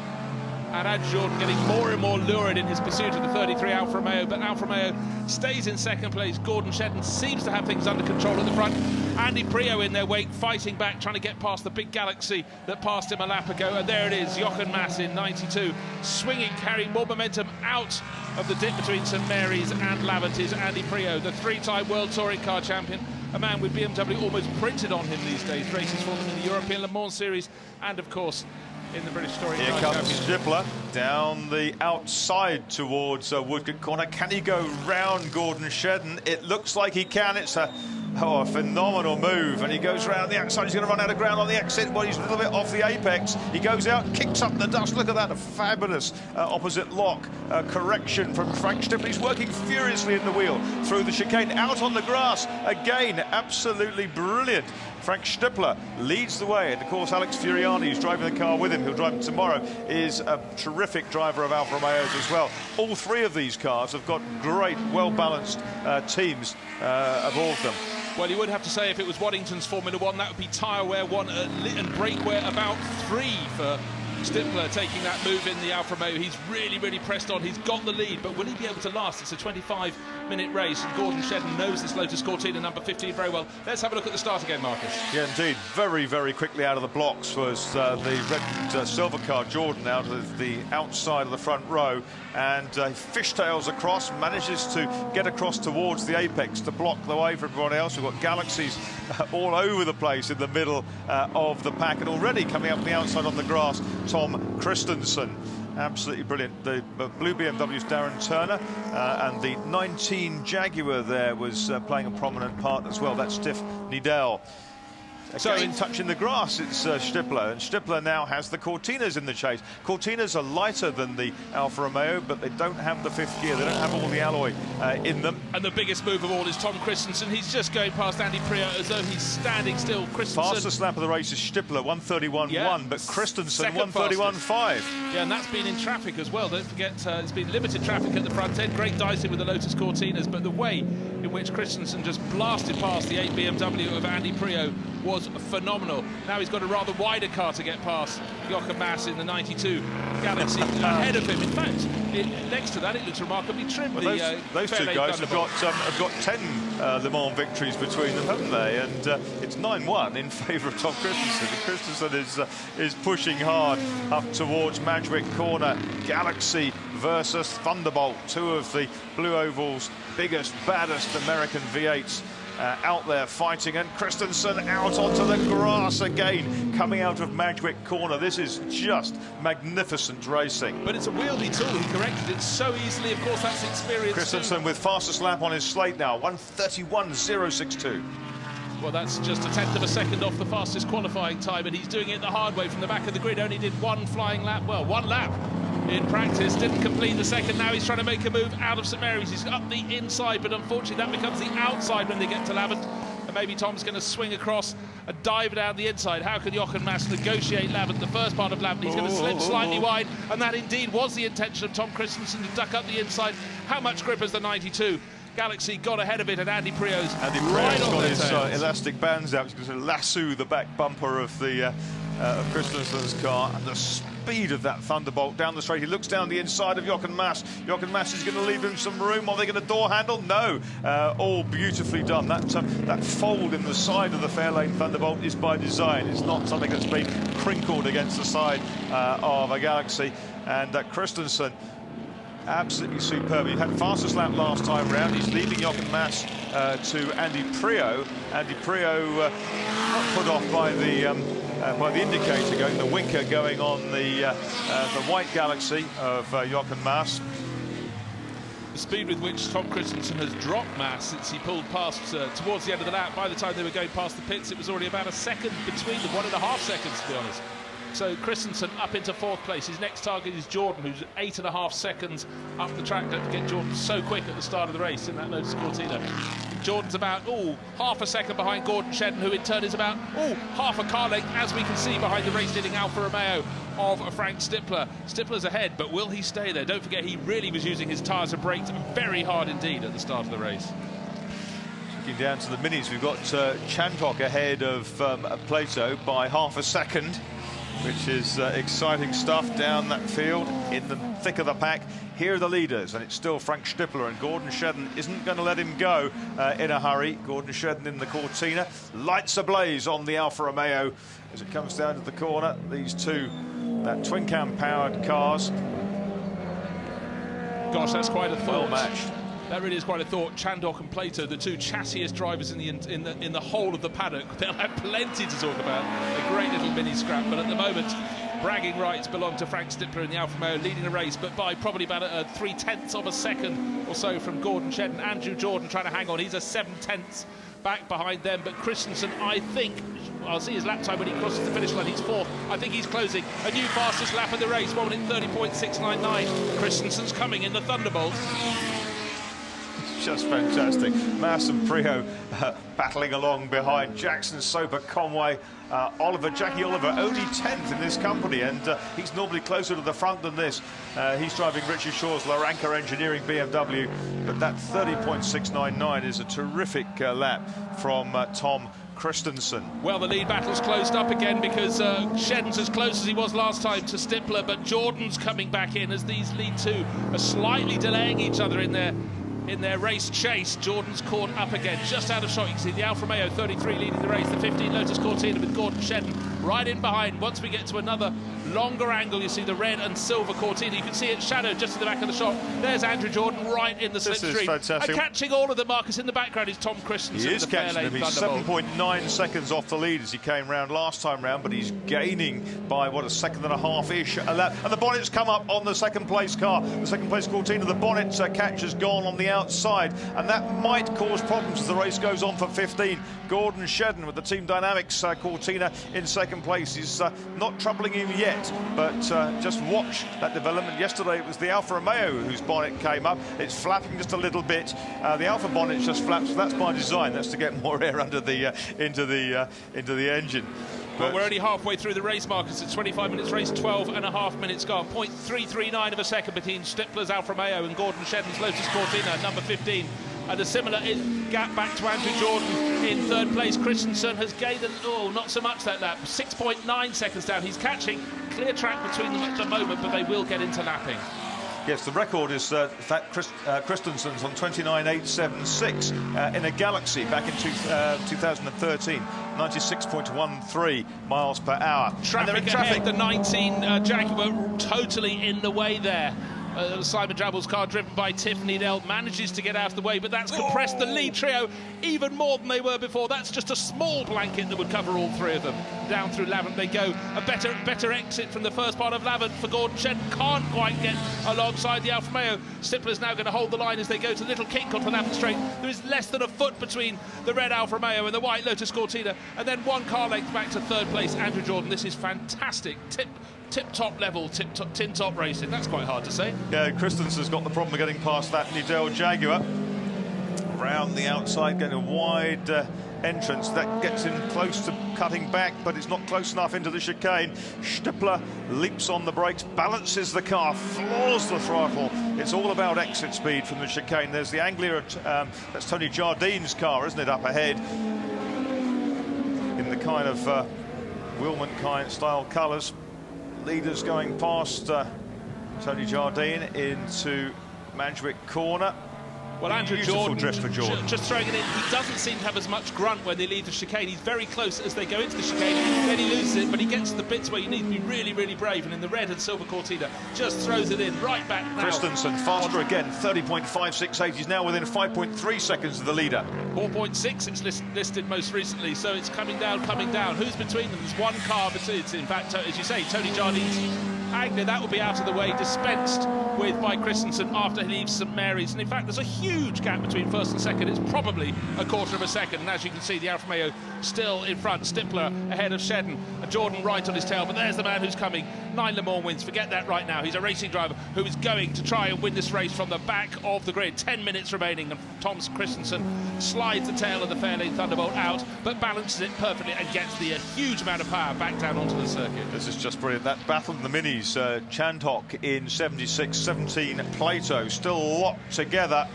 And Andrew Jordan getting more and more lurid in his pursuit of the 33 Alfa Romeo, but Alfa Romeo stays in 2nd place. Gordon Shedden seems to have things under control at the front. Andy Prio in their wake, fighting back, trying to get past the big Galaxy that passed him a lap ago. And there it is, Jochen Mass in 92, swinging, carrying more momentum out of the dip between St Mary's and Lavant is Andy Prio, the 3-time World Touring Car champion. a man with BMW almost printed on him these days. Races for them in the European Le Mans Series and, of course, in the British Touring Car Here comes Championship. Stippler down the outside towards Woodcote Corner. Can he go round Gordon Shedden? It looks like he can. It's a phenomenal move, and he goes round the outside. He's going to run out of ground on the exit. Well, he's a little bit off the apex. He goes out, kicks up the dust. Look at that, a fabulous opposite lock correction from Frank Stippler. He's working furiously in the wheel through the chicane, out on the grass again. Absolutely brilliant. Frank Stippler leads the way, and of course Alex Furiani, who's driving the car with him, who'll drive it tomorrow, is a terrific driver of Alfa Romeos as well. All three of these cars have got great, well-balanced teams of all of them. Well, you would have to say if it was Waddington's Formula One, that would be tyre wear 1 and brake wear about 3 for Stippler taking that move in the Alfa Romeo. He's really pressed on. He's got the lead, but will he be able to last? It's a 25-minute race, and Gordon Shedden knows this Lotus Cortina number 15 very well. Let's have a look at the start again, Marcus. Yeah, indeed. Very quickly out of the blocks was the red and silver car, Jordan, out of the outside of the front row, and fishtails across, manages to get across towards the apex to block the way for everyone else. We've got Galaxies all over the place in the middle of the pack, and already coming up the outside on the grass, Tom Christensen. Absolutely brilliant. The blue BMW's Darren Turner, and the 19 Jaguar there was playing a prominent part as well. That's Tiff Needell. So in touching the grass, it's Stippler, and Stippler now has the Cortinas in the chase. Cortinas are lighter than the Alfa Romeo, but they don't have the 5th gear. They don't have all the alloy in them. And the biggest move of all is Tom Christensen. He's just going past Andy Priaulx as though he's standing still. Christensen. Fastest lap of the race is Stippler, 1:31.1, but Christensen, 1:31.5. Yeah, and that's been in traffic as well. Don't forget, it's been limited traffic at the front end. Great dicing with the Lotus Cortinas, but the way in which Christensen just blasted past the 8 BMW of Andy Priaulx was phenomenal. Now he's got a rather wider car to get past Jochen Mass in the 92 Galaxy ahead of him. In fact, next to that, it looks remarkably trim. Well, those two guys have got 10 Le Mans victories between them, haven't they? And it's 9-1 in favour of Tom Christensen. Christensen is pushing hard up towards Madgwick Corner. Galaxy versus Thunderbolt, two of the Blue Oval's biggest, baddest American V8s. Out there fighting, and Christensen out onto the grass again, coming out of Madgwick Corner. This is just magnificent racing. But it's a wieldy tool. He corrected it so easily. Of course, that's experience. Christensen with fastest lap on his slate now, 1:31.062. Well, that's just a tenth of a second off the fastest qualifying time, and he's doing it the hard way from the back of the grid. Only did one flying lap, well, one lap in practice, didn't complete the second. Now he's trying to make a move out of St Mary's. He's up the inside, but unfortunately that becomes the outside when they get to Lavant. And maybe Tom's going to swing across and dive down the inside. How can Jochen Mass negotiate Lavant, the first part of Lavant? He's going to slip slightly wide, and that indeed was the intention of Tom Christensen, to duck up the inside. How much grip has the 92? Galaxy got ahead of it, and Andy Priaulx's right on got their his tails. elastic bands out. He's going to lasso the back bumper of the of Christensen's car, and the speed of that Thunderbolt down the straight. He looks down the inside of Jochen Mass. Jochen Mass is going to leave him some room. Are they going to door handle? No. All beautifully done. That fold in the side of the Fairlane Thunderbolt is by design. It's not something that's been crinkled against the side of a Galaxy. And Christensen, absolutely superb. He had fastest lap last time round. He's leaving Jochen Mass to Andy Priaulx. Andy Priaulx not put off by the indicator going, the winker going on the white Galaxy of Jochen Mass. The speed with which Tom Christensen has dropped Mass since he pulled past towards the end of the lap. By the time they were going past the pits, it was already about a second between them, 1.5 seconds to be honest. So Christensen up into 4th place. His next target is Jordan, who's 8.5 seconds up the track. Don't forget Jordan so quick at the start of the race in that Lotus Cortina. Jordan's about, half a second behind Gordon Shedden, who in turn is about, half a car length, as we can see, behind the race-leading Alfa Romeo of Frank Stippler. Stippler's ahead, but will he stay there? Don't forget, he really was using his tyres and brakes very hard indeed at the start of the race. Looking down to the minis, we've got Chantok ahead of Plato by half a second, which is exciting stuff down that field in the thick of the pack. Here are the leaders, and it's still Frank Stippler, and Gordon Shedden isn't going to let him go in a hurry. Gordon Shedden in the Cortina, lights ablaze on the Alfa Romeo as it comes down to the corner. These two, twin cam powered cars. Gosh, that's quite a thought. Well matched. That really is quite a thought. Chandok and Plato, the two chassiest drivers in the whole of the paddock. They'll have plenty to talk about. A great little mini scrap, but at the moment, bragging rights belong to Frank Stippler in the Alfa Romeo, leading the race, but by probably about 3/10 of a second or so from Gordon Shedden. Andrew Jordan trying to hang on. He's a 7/10 back behind them, but Christensen, I think, I'll see his lap time when he crosses the finish line. He's fourth. I think he's closing. A new fastest lap of the race, 1 minute 30.699. Christensen's coming in the Thunderbolt. Just fantastic. Mass and Prio battling along behind. Jackson, Soper, Conway, Jackie Oliver, only 10th in this company, and he's normally closer to the front than this. He's driving Richard Shaw's Laranca Engineering BMW, but that 30.699 is a terrific lap from Tom Christensen. Well, the lead battle's closed up again because Shedden's as close as he was last time to Stippler, but Jordan's coming back in as these lead two are slightly delaying each other in their race chase. Jordan's caught up again, just out of shot. You can see the Alfa Romeo 33 leading the race, the 15 Lotus Cortina with Gordon Shedden right in behind. Once we get to another longer angle, you see the red and silver Cortina. You can see it shadowed just in the back of the shot. There's Andrew Jordan right in the slipstream. This is fantastic. And catching all of the Marcus in the background is Tom Christensen. He is catching them. He's 7.9 seconds off the lead as he came round last time round, but he's gaining by, what, a second and a half-ish a lap. And the bonnet's come up on the second place car. The second place Cortina, the bonnet catch has gone on the outside, and that might cause problems as the race goes on for 15. Gordon Shedden with the Team Dynamics Cortina in second place. He's not troubling him yet, but just watch that development. Yesterday it was the Alfa Romeo whose bonnet came up. It's flapping just a little bit. The Alfa bonnet just flaps. So that's by design. That's to get more air under the into the engine. But we're only halfway through the race, Marcus. It's 25 minutes race, 12.5 minutes gone. 0.339 of a second between Stippler's Alfa Romeo and Gordon Shedden's Lotus Cortina, number 15. And a similar gap back to Andrew Jordan in third place. Christensen has gained, not so much that lap. 6.9 seconds down. He's catching. Clear track between them at the moment, but they will get into lapping. Yes, the record is Christensen's on 29.876 in a Galaxy back in 2013, 96.13 miles per hour. Traffic ahead, the 19 Jaguar totally in the way there. Simon Drabble's car, driven by Tiffany Dell, manages to get out of the way, but that's compressed the lead trio even more than they were before. That's just a small blanket that would cover all three of them. Down through Lavant they go. A better exit from the first part of Lavant for Gordon Shedden. Can't quite get alongside the Alfa Romeo. Stippler's now going to hold the line as they go to Little Kink onto Lavant Straight. There is less than a foot between the red Alfa Romeo and the white Lotus Cortina, and then one car length back to third place, Andrew Jordan. This is fantastic. Tip-top level, tin-top racing. That's quite hard to say. Yeah, Christensen's got the problem of getting past that Nidell Jaguar. Round the outside, getting a wide entrance. That gets him close to cutting back, but it's not close enough into the chicane. Stippler leaps on the brakes, balances the car, floors the throttle. It's all about exit speed from the chicane. There's the Anglia, that's Tony Jardine's car, isn't it, up ahead? In the kind of Wilman kind style colours. Leaders going past Tony Jardine into Manjwick Corner. Well, Andrew Beautiful Jordan, drift for Jordan. Just throwing it in, he doesn't seem to have as much grunt when they leave the chicane. He's very close as they go into the chicane, then he loses it, but he gets to the bits where you need to be really, really brave, and in the red and silver Cortina, just throws it in, right back now. Christensen, faster again, 30.568. He's now within 5.3 seconds of the leader. 4.6 it's listed most recently, so it's coming down. Who's between them? There's one car between. It's in fact, as you say, Tony Jardine's Anglia. That will be out of the way, dispensed with by Christensen after he leaves St Mary's. And in fact, there's a huge gap between first and second. It's probably a quarter of a second. And as you can see, the Alfa Romeo still in front. Stippler ahead of Shedden. Jordan right on his tail. But there's the man who's coming. 9 Le Mans wins. Forget that right now. He's a racing driver who is going to try and win this race from the back of the grid. 10 minutes remaining. And Tom Christensen slides the tail of the Fairlane Thunderbolt out, but balances it perfectly and gets the huge amount of power back down onto the circuit. This is just brilliant. That battle in the minis. Chandhok in 76, 17 Plato, still locked together.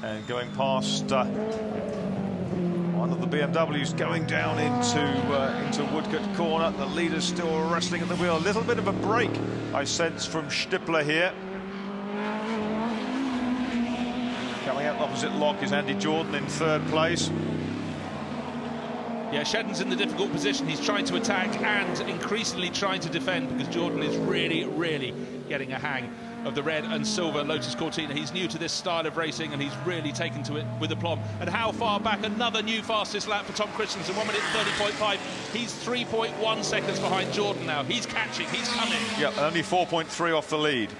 And going past one of the BMWs going down into Woodcote Corner. The leader's still wrestling at the wheel. A little bit of a break, I sense, from Stippler here. Coming out opposite lock is Andy Jordan in third place. Yeah, Shedden's in the difficult position. He's trying to attack and increasingly trying to defend because Jordan is really, really getting a hang of the red and silver Lotus Cortina. He's new to this style of racing, and he's really taken to it with aplomb. And how far back? Another new fastest lap for Tom Christensen, 1 minute 30.5. He's 3.1 seconds behind Jordan now. He's catching, he's coming. Yeah, only 4.3 off the lead.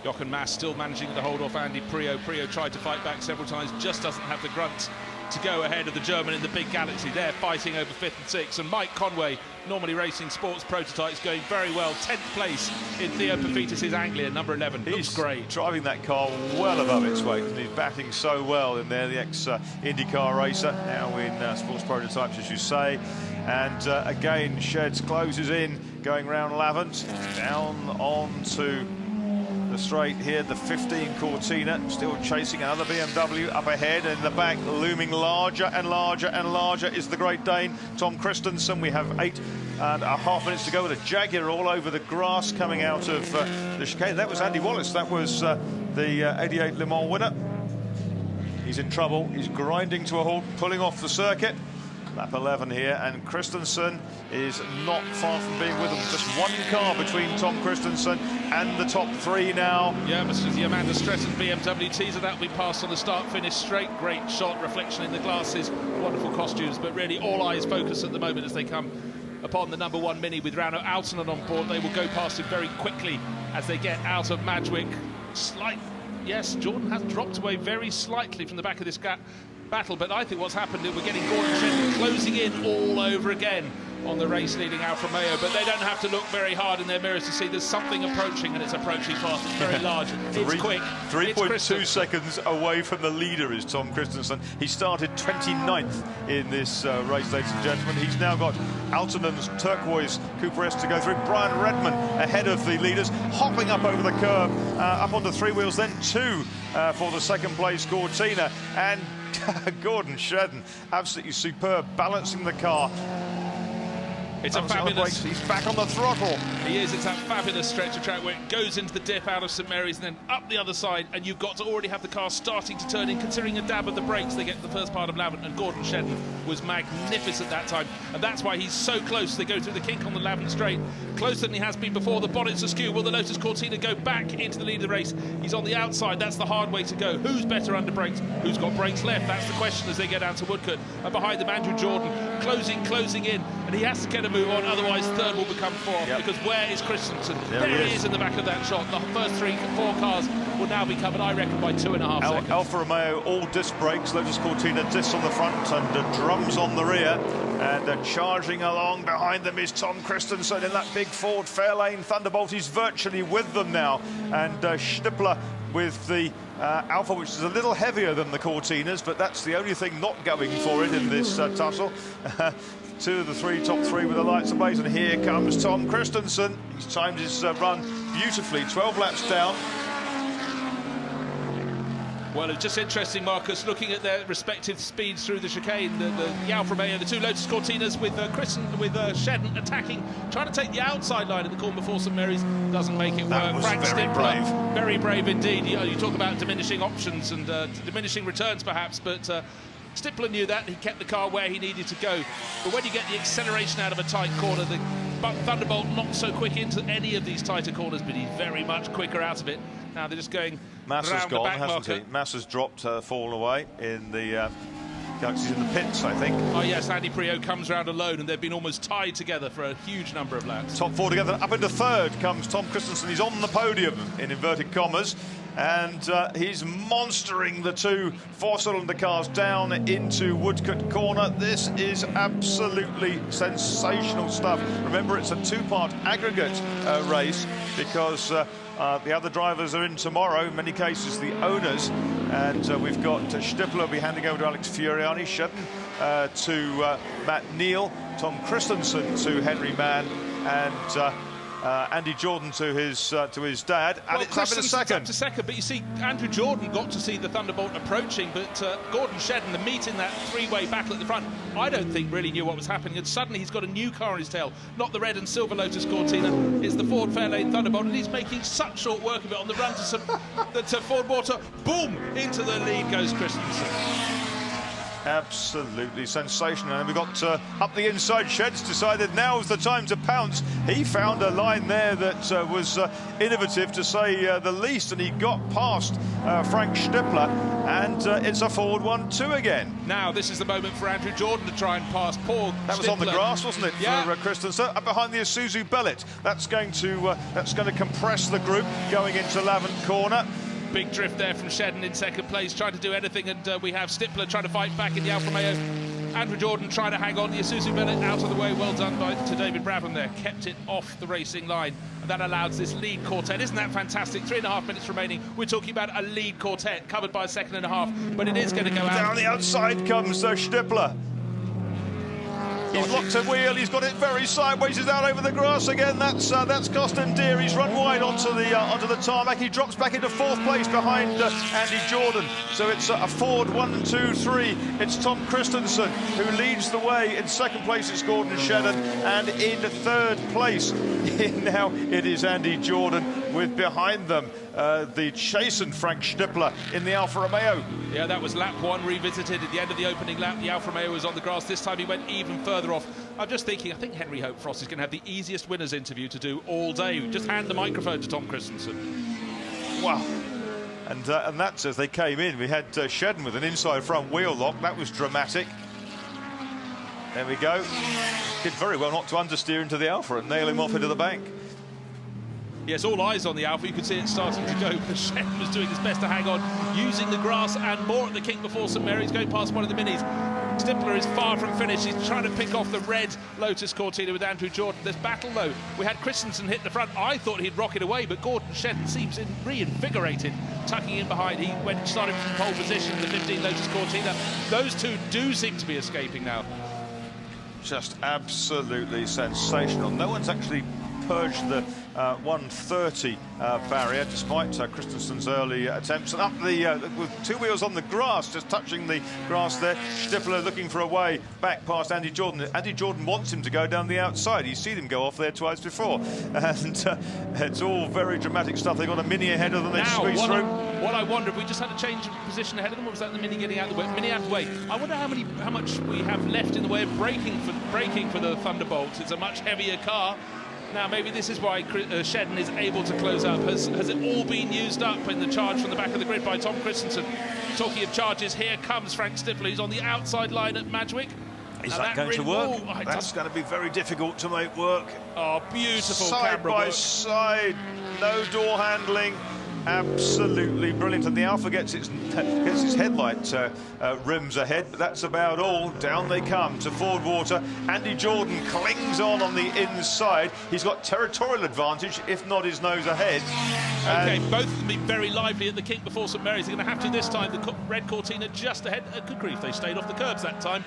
Jochen Mass still managing to hold off Andy Prio. Prio tried to fight back several times, just doesn't have the grunt to go ahead of the German in the big Galaxy. They're fighting over 5th and 6th, and Mike Conway, normally racing sports prototypes, going very well. 10th place in Theo Pafitis' Anglia, number 11. He's looks great. Driving that car well above its weight, and he's batting so well in there, the ex-IndyCar racer, now in sports prototypes, as you say. And again, Sheds closes in, going round Lavant, down onto the straight here, the 15 Cortina, still chasing another BMW up ahead, and in the back, looming larger and larger and larger, is the Great Dane, Tom Christensen. We have 8.5 minutes to go with a Jaguar all over the grass coming out of the chicane. That was Andy Wallace, that was the 88 Le Mans winner. He's in trouble, he's grinding to a halt, pulling off the circuit. Lap 11 here, and Christensen is not far from being with them. Just one car between Tom Christensen and the top 3 now. Yeah, this is the Amanda Stretton BMW teaser that we passed on the start-finish straight. Great shot, reflection in the glasses, wonderful costumes, but really all eyes focus at the moment as they come upon the number 1 Mini with Rauno Altonen on board. They will go past him very quickly as they get out of Madgwick. Yes, Jordan has dropped away very slightly from the back of this battle, but I think what's happened is we're getting Gordon Shedden closing in all over again on the race-leading Alfa Romeo, but they don't have to look very hard in their mirrors to see there's something approaching, and it's approaching fast. It's very large. It's quick. 3.2 seconds away from the leader is Tom Christensen. He started 29th in this race, ladies and gentlemen. He's now got Altonen's turquoise Cooper S to go through. Brian Redman ahead of the leaders, hopping up over the curb, up onto 3 wheels, then 2 for the second place Cortina, and Gordon Shedden, absolutely superb, balancing the car. It's a fabulous... He's back on the throttle. He is. It's that fabulous stretch of track where it goes into the dip out of St Mary's and then up the other side, and you've got to already have the car starting to turn in, considering a dab of the brakes. They get the first part of Lavant, and Gordon Shedden was magnificent that time, and that's why he's so close. They go through the kink on the Lavant straight, closer than he has been before. The bonnet's askew. Will the Lotus Cortina go back into the lead of the race? He's on the outside. That's the hard way to go. Who's better under brakes? Who's got brakes left? That's the question as they get down to Woodcote. And behind them, Andrew Jordan closing in, and he has to get a move on, otherwise third will become 4th, because where is Christensen? There he is in the back of that shot. The first 3, 4 cars will now be covered, I reckon, by 2.5 seconds. Alfa Romeo all disc brakes, Lotus Cortina discs on the front and drums on the rear, and charging along behind them is Tom Christensen in that big Ford Fairlane Thunderbolt. He's virtually with them now, and Stippler with the Alfa, which is a little heavier than the Cortinas, but that's the only thing not going for it in this tussle. 2 of the 3 top 3 with the lights ablaze, and here comes Tom Christensen. He's timed his run beautifully, 12 laps down. Well, it's just interesting, Marcus, looking at their respective speeds through the chicane. The Alfa Romeo, the 2 Lotus Cortinas with Shedden attacking, trying to take the outside line at the corner before St Mary's, doesn't make it work. Frank Stippler, very brave indeed. You talk about diminishing options and diminishing returns, perhaps, but Stippler knew that. He kept the car where he needed to go. But when you get the acceleration out of a tight corner, the Thunderbolt not so quick into any of these tighter corners, but he's very much quicker out of it. Now they're just going Mass has gone, hasn't he? Mass has dropped, fallen away in the Galaxy's in the pits, I think. Oh yes, Andy Prio comes round alone, and they've been almost tied together for a huge number of laps. Top 4 together, up into 3rd comes Tom Christensen. He's on the podium in inverted commas, and he's monstering the 2 4-cylinder cars down into Woodcote Corner. This is absolutely sensational stuff. Remember, it's a 2-part aggregate race, because the other drivers are in tomorrow, in many cases the owners, and we've got Stippler will be handing over to Alex Fioriani, Shedden to Matt Neal, Tom Christensen to Henry Mann, and Andy Jordan to his dad, and it's up in a second. But you see, Andrew Jordan got to see the Thunderbolt approaching, but Gordon Shedden, the meat in that 3-way battle at the front, I don't think really knew what was happening, and suddenly he's got a new car in his tail, not the red and silver Lotus Cortina, it's the Ford Fairlane Thunderbolt, and he's making such short work of it on the run to Ford Water. Boom! Into the lead goes Christensen. Absolutely sensational. And we've got up the inside. Shed's decided now is the time to pounce. He found a line there that was innovative, to say the least, and he got past Frank Stippler, and it's a forward 1-2 again. Now this is the moment for Andrew Jordan to try and pass Paul. That was on the grass, wasn't it, yeah, for Christensen? Up behind the Isuzu Bellet. That's going to compress the group going into Lavant corner. Big drift there from Shedden in second place, trying to do anything, and we have Stippler trying to fight back in the Alfa Romeo. Andrew Jordan trying to hang on, the Isuzu Bellet out of the way. Well done to David Brabham there, kept it off the racing line, and that allows this lead quartet. Isn't that fantastic? 3.5 minutes remaining. We're talking about a lead quartet covered by a second and a half, but it is going to go out. Down the outside comes Stippler. He's locked a wheel, he's got it very sideways, he's out over the grass again. That's Costin Deer. He's run wide onto the tarmac. He drops back into fourth place behind Andy Jordan. So it's a Ford 1, 2, 3. It's Tom Christensen who leads the way. In second place it's Gordon Shedden, and in third place now it is Andy Jordan, with behind them the chastened Frank Stippler in the Alfa Romeo. Yeah, that was lap 1 revisited at the end of the opening lap. The Alfa Romeo was on the grass. This time he went even further off. I'm just thinking, I think Henry Hope Frost is going to have the easiest winners interview to do all day. Just hand the microphone to Tom Christensen. Wow. And that's as they came in. We had Shedden with an inside front wheel lock. That was dramatic. There we go. Did very well not to understeer into the Alfa and nail him off into the bank. Yes, all eyes on the Alfa. You could see it starting to go, but Shedden was doing his best to hang on, using the grass and more at the kink before St Mary's, going past one of the minis. Stippler is far from finished. He's trying to pick off the red Lotus Cortina with Andrew Jordan. There's battle, though. We had Christensen hit the front. I thought he'd rocket away, but Gordon Shedden seems reinvigorated, tucking in behind. He started from pole position in the 15 Lotus Cortina. Those two do seem to be escaping now. Just absolutely sensational. No one's actually purged the 130 barrier, despite Christensen's early attempts. And up with two wheels on the grass, just touching the grass there. Stippler looking for a way back past Andy Jordan. Andy Jordan wants him to go down the outside. He's seen him go off there twice before. And it's all very dramatic stuff. They've got a mini ahead of them. They squeeze through. What I wonder, if we just had a change of position ahead of them, or was that the mini getting out of the way? Mini out of the way. I wonder how much we have left in the way of braking for the Thunderbolts. It's a much heavier car. Now, maybe this is why Shedden is able to close up. Has it all been used up in the charge from the back of the grid by Tom Christensen? Talking of charges, here comes Frank Stippler. He's on the outside line at Madgwick. Is that going to work? That's going to be very difficult to make work. Oh, beautiful side camera by work. Side, no door handling. Absolutely brilliant, and the Alfa gets its headlight rims ahead, but that's about all. Down they come to Ford Water. Andy Jordan clings on the inside. He's got territorial advantage, if not his nose ahead. Okay, both of them being very lively at the kink before St Mary's. They're going to have to this time. The red Cortina just ahead. Good grief, they stayed off the curbs that time.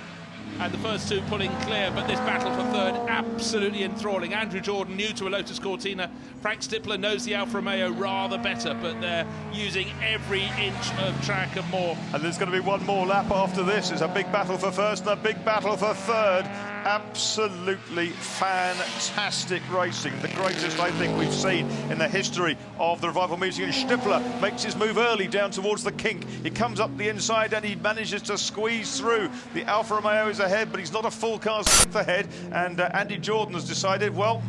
And the first two pulling clear, but this battle for third absolutely enthralling. Andrew Jordan new to a Lotus Cortina. Frank Stippler knows the Alfa Romeo rather better, but they're using every inch of track and more. And there's going to be one more lap after this. It's a big battle for first and a big battle for third. Absolutely fantastic racing. The greatest, I think, we've seen in the history of the Revival meeting. And Stippler makes his move early down towards the kink. He comes up the inside and he manages to squeeze through. The Alfa Romeo is ahead, but he's not a full car's length ahead. And Andy Jordan has decided, well,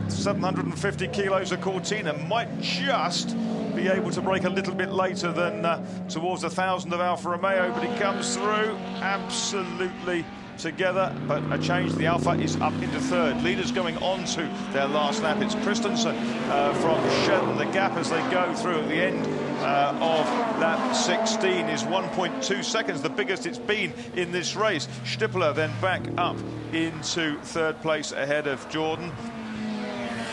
750 kilos of Cortina might just be able to break a little bit later than towards 1,000 of Alfa Romeo, but he comes through absolutely together, but a change. The Alfa is up into third. Leaders going on to their last lap. It's Christensen from Shedden. The gap as they go through at the end of lap 16 is 1.2 seconds, the biggest it's been in this race. Stippler then back up into third place ahead of Jordan.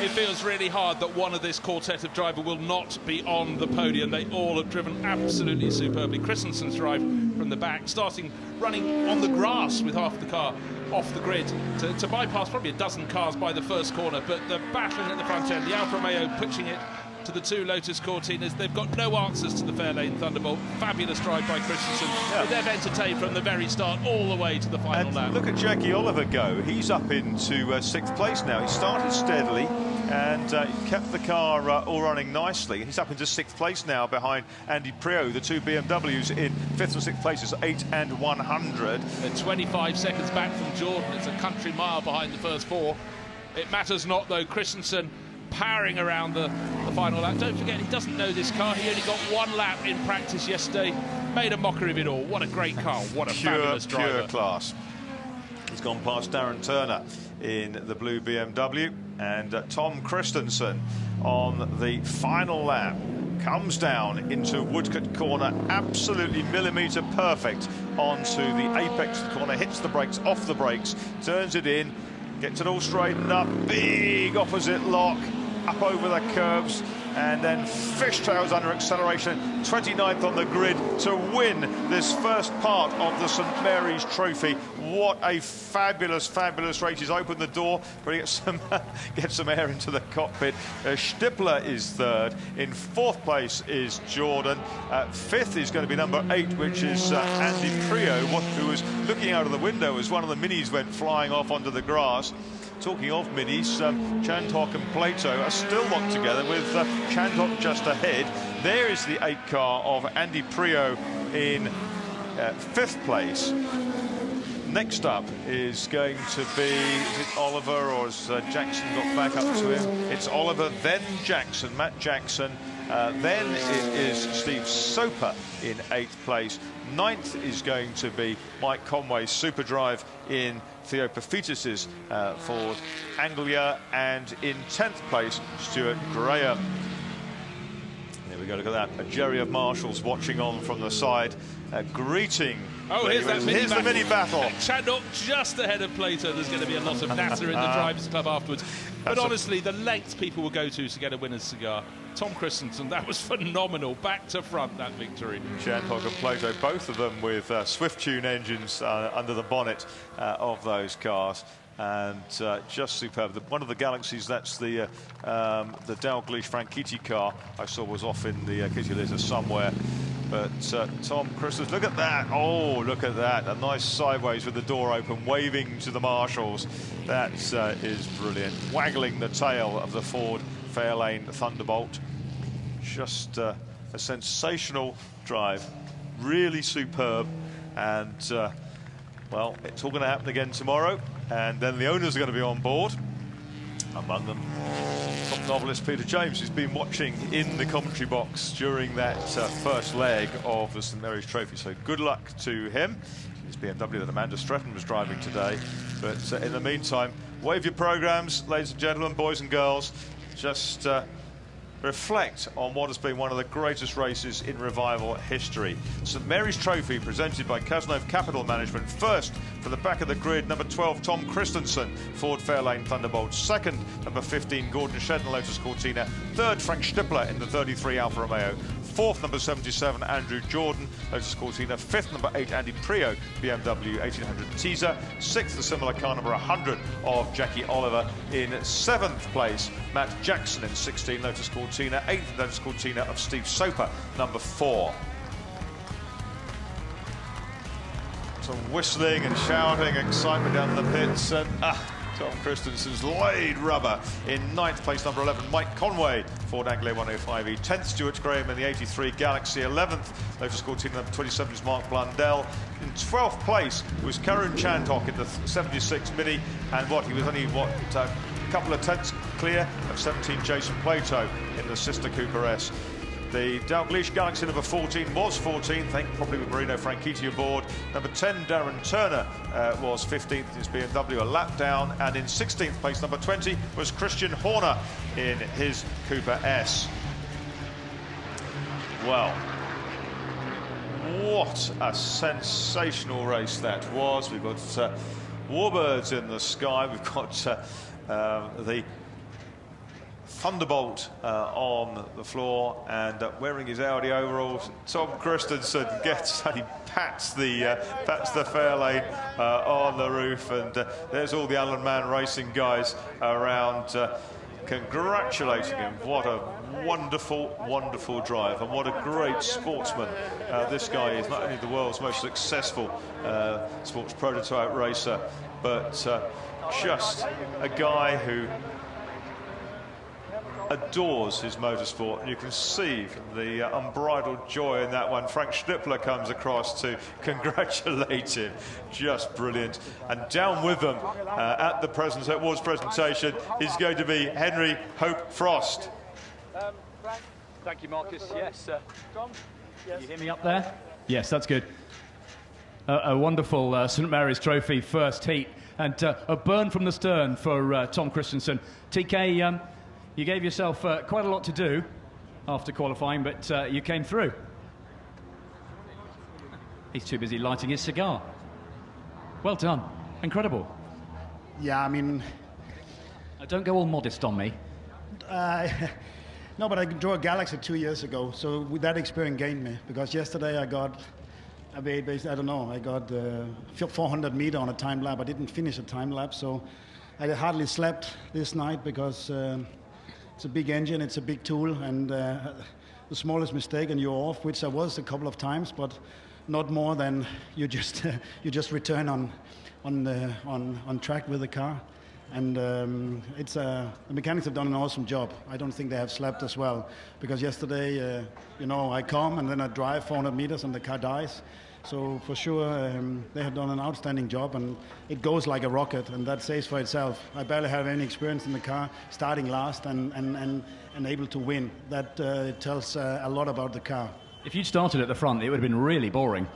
It feels really hard that one of this quartet of driver will not be on the podium. They all have driven absolutely superbly. Christensen's drive from the back, running on the grass with half the car off the grid to bypass probably a dozen cars by the first corner, but the battling at the front end, the Alfa Romeo pushing it to the two Lotus Cortinas. They've got no answers to the Fairlane Thunderbolt. Fabulous drive by Christensen. Yeah. They've entertained from the very start all the way to the final lap. Look at Jackie Oliver go. He's up into 6th place now. He started steadily. and kept the car all running nicely. He's up into 6th place now behind Andy Priaulx. The two BMWs in 5th and 6th places, 8 and 100. They're 25 seconds back from Jordan. It's a country mile behind the first 4. It matters not, though. Christensen powering around the final lap. Don't forget, he doesn't know this car. He only got 1 lap in practice yesterday. Made a mockery of it all. What a great car. What a fabulous driver. Pure class. He's gone past Darren Turner in the blue BMW, and Tom Christensen on the final lap comes down into Woodcote corner, absolutely millimetre perfect onto the apex of the corner, hits the brakes, off the brakes, turns it in, gets it all straightened up, big opposite lock, up over the curbs, and then fishtails under acceleration, 29th on the grid to win this first part of the St Mary's Trophy. What a fabulous, fabulous race. He's opened the door, but he gets some air into the cockpit. Stippler is 3rd. In 4th place is Jordan. 5th is going to be number 8, which is Andy Priaulx, who was looking out of the window as one of the Minis went flying off onto the grass. Talking of Minis, Chantok and Plato are still locked together with Chantok just ahead. There is the 8 car of Andy Priaulx in 5th place. Next up is going to be, is it Oliver, or has Jackson got back up to him? It's Oliver, then Jackson, Matt Jackson. Then it is Steve Soper in 8th place. 9th is going to be Mike Conway, Super Drive in Theo Pafitas's Ford Anglia, and in 10th place Stuart Graham. There we go, look at that. A Jerry of Marshall's watching on from the side, greeting. Oh, here's the mini battle. Chantok just ahead of Plato. There's going to be a lot of natter in the Drivers' Club afterwards. But honestly, the lengths people will go to get a winner's cigar. Tom Christensen, that was phenomenal. Back to front, that victory. Chantok and Plato, both of them with Swift Tune engines under the bonnet of those cars. And just superb. One of the Galaxies, that's the Dalglish Franchitti car I saw was off in the Kitty Litter somewhere. But Tom Christensen, look at that. Oh, look at that. A nice sideways with the door open, waving to the marshals. That is brilliant. Waggling the tail of the Ford Fairlane Thunderbolt. Just a sensational drive. Really superb. And, well, it's all going to happen again tomorrow. And then the owners are going to be on board. Among them, top novelist Peter James, who's been watching in the commentary box during that first leg of the St Mary's Trophy. So good luck to him. It's BMW that Amanda Stretton was driving today. But in the meantime, wave your programs, ladies and gentlemen, boys and girls. Just reflect on what has been one of the greatest races in revival history. St Mary's Trophy presented by Cazenove Capital Management. First, for the back of the grid, number 12, Tom Christensen, Ford Fairlane Thunderbolt. Second, number 15, Gordon Shedden, Lotus Cortina. Third, Frank Stippler in the 33 Alfa Romeo. Fourth, number 77, Andrew Jordan, Lotus Cortina. Fifth, number 8, Andy Priaulx, BMW 1800 Teaser. Sixth, the similar car, number 100 of Jackie Oliver. In 7th place, Matt Jackson in 16, Lotus Cortina. 8th, Lotus Cortina of Steve Soper, number 4. Some whistling and shouting, excitement down the pits, and Tom Christensen's laid rubber. In 9th place, number 11, Mike Conway, Ford Anglia 105e. 10th, Stuart Graham in the 83 Galaxy. 11th, Lotus Cortina, number 27 is Mark Blundell. In 12th place was Karun Chantok in the 76 Mini, and he was only, a couple of tenths clear of 17 Jason Plato in the sister Cooper S. The Dalglish Galaxy number 14 was 14th, probably with Marino Franchitti aboard. Number 10, Darren Turner, was 15th in his BMW, a lap down. And in 16th place, number 20, was Christian Horner in his Cooper S. Well, what a sensational race that was. We've got warbirds in the sky. We've got the Thunderbolt on the floor, and wearing his Audi overalls, Tom Christensen he pats the Fairlane on the roof, and there's all the Allen Man Racing guys around congratulating him. What a wonderful, wonderful drive, and what a great sportsman this guy is. Not only the world's most successful sports prototype racer, but just a guy who adores his motorsport, and you can see the unbridled joy in that one. Frank Stippler comes across to congratulate him. Just brilliant. And down with them at the awards presentation is going to be Henry Hope Frost. Thank you, Marcus. Yes, Tom, can you hear me up there? Yes, that's good. A wonderful St Mary's Trophy first heat, and a burn from the stern for Tom Christensen. TK, you gave yourself quite a lot to do after qualifying, but you came through. He's too busy lighting his cigar. Well done. Incredible. Yeah, I mean... Don't go all modest on me. No, but I drove a Galaxy 2 years ago, so with that experience gained me, because yesterday I got, I don't know, I got 400 meter on a time lap. I didn't finish a time lap, so I hardly slept this night because it's a big engine, it's a big tool, and the smallest mistake and you're off, which I was a couple of times, but not more than you just return on track with the car. And the mechanics have done an awesome job. I don't think they have slept as well, because yesterday, I come and then I drive 400 meters and the car dies. So for sure, they have done an outstanding job, and it goes like a rocket, and that says for itself. I barely have any experience in the car, starting last and able to win. That tells a lot about the car. If you'd started at the front, it would have been really boring.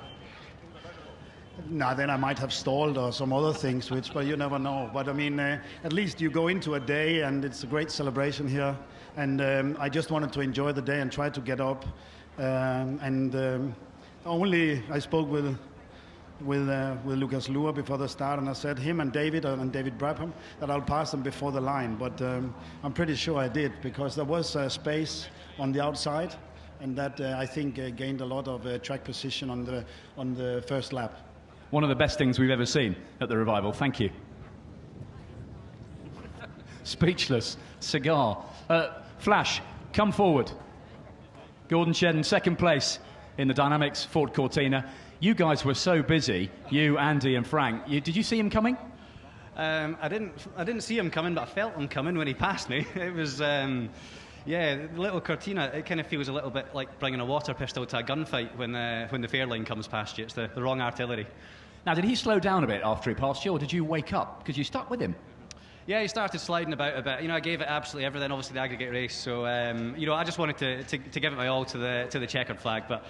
No, then I might have stalled or some other things, but you never know. But I mean, at least you go into a day and it's a great celebration here. And I just wanted to enjoy the day and try to get up. I spoke with Lucas Lua before the start, and I said him and David Brabham that I'll pass them before the line. But I'm pretty sure I did, because there was space on the outside, and that I think gained a lot of track position on the first lap. One of the best things we've ever seen at the Revival. Thank you. Speechless. Cigar. Flash, come forward. Gordon Shedden, second place in the Dynamics Ford Cortina. You guys were so busy, you, Andy and Frank. Did you see him coming? I didn't see him coming, but I felt him coming when he passed me. It was... Yeah, the little Cortina, it kind of feels a little bit like bringing a water pistol to a gunfight when the Fairlane comes past you. It's the wrong artillery. Now, did he slow down a bit after he passed you, or did you wake up? Because you stuck with him. Yeah, he started sliding about a bit. I gave it absolutely everything, obviously the aggregate race. So, I just wanted to give it my all to the checkered flag. But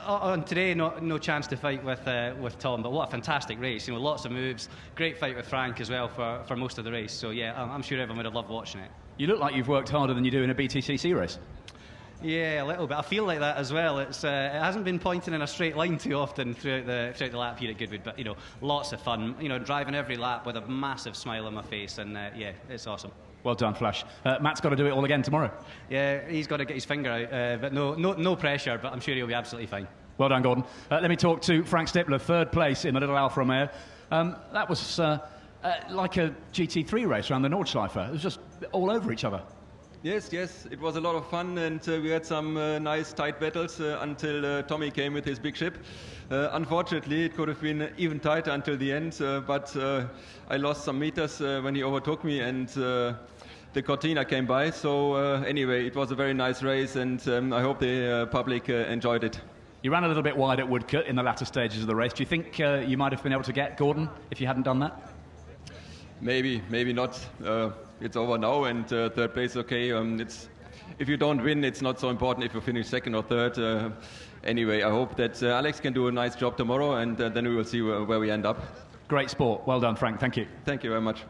on today, no chance to fight with Tom. But what a fantastic race! Lots of moves. Great fight with Frank as well for most of the race. So yeah, I'm sure everyone would have loved watching it. You look like you've worked harder than you do in a BTCC race. Yeah, a little bit. I feel like that as well. It hasn't been pointing in a straight line too often throughout the lap here at Goodwood, but lots of fun. Driving every lap with a massive smile on my face, and yeah, it's awesome. Well done, Flash. Matt's got to do it all again tomorrow. Yeah, he's got to get his finger out, but no pressure. But I'm sure he'll be absolutely fine. Well done, Gordon. Let me talk to Frank Stippler, third place in the little Alfa Romeo. That was like a GT3 race around the Nordschleife. It was just all over each other. Yes, it was a lot of fun, and we had some nice tight battles until Tommy came with his big ship. Unfortunately, it could have been even tighter until the end, but I lost some meters when he overtook me, and the Cortina came by. So anyway, it was a very nice race, and I hope the public enjoyed it. You ran a little bit wide at Woodcote in the latter stages of the race. Do you think you might have been able to get Gordon if you hadn't done that? Maybe not. It's over now, and third place, okay. If you don't win, it's not so important if you finish second or third. Anyway, I hope that Alex can do a nice job tomorrow, and then we will see where we end up. Great sport. Well done, Frank. Thank you. Thank you very much.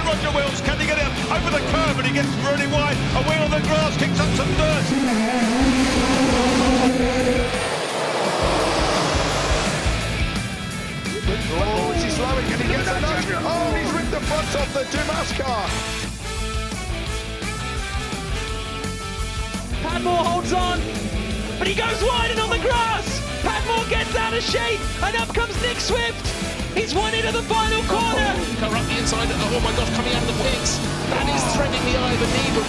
Roger Wills, can he get it over the curve? And he gets really wide. A wheel on the grass, kicks up some dirt. Oh, is he slowing? Can he get that? Oh, he's ripped the front off the Dumas car. Padmore holds on, but he goes wide and on the grass. Padmore gets out of shape, and up comes Nick Swift. He's won into the final corner. Car up the inside. Oh my gosh, coming out of the pits. That is threading the eye of a needle.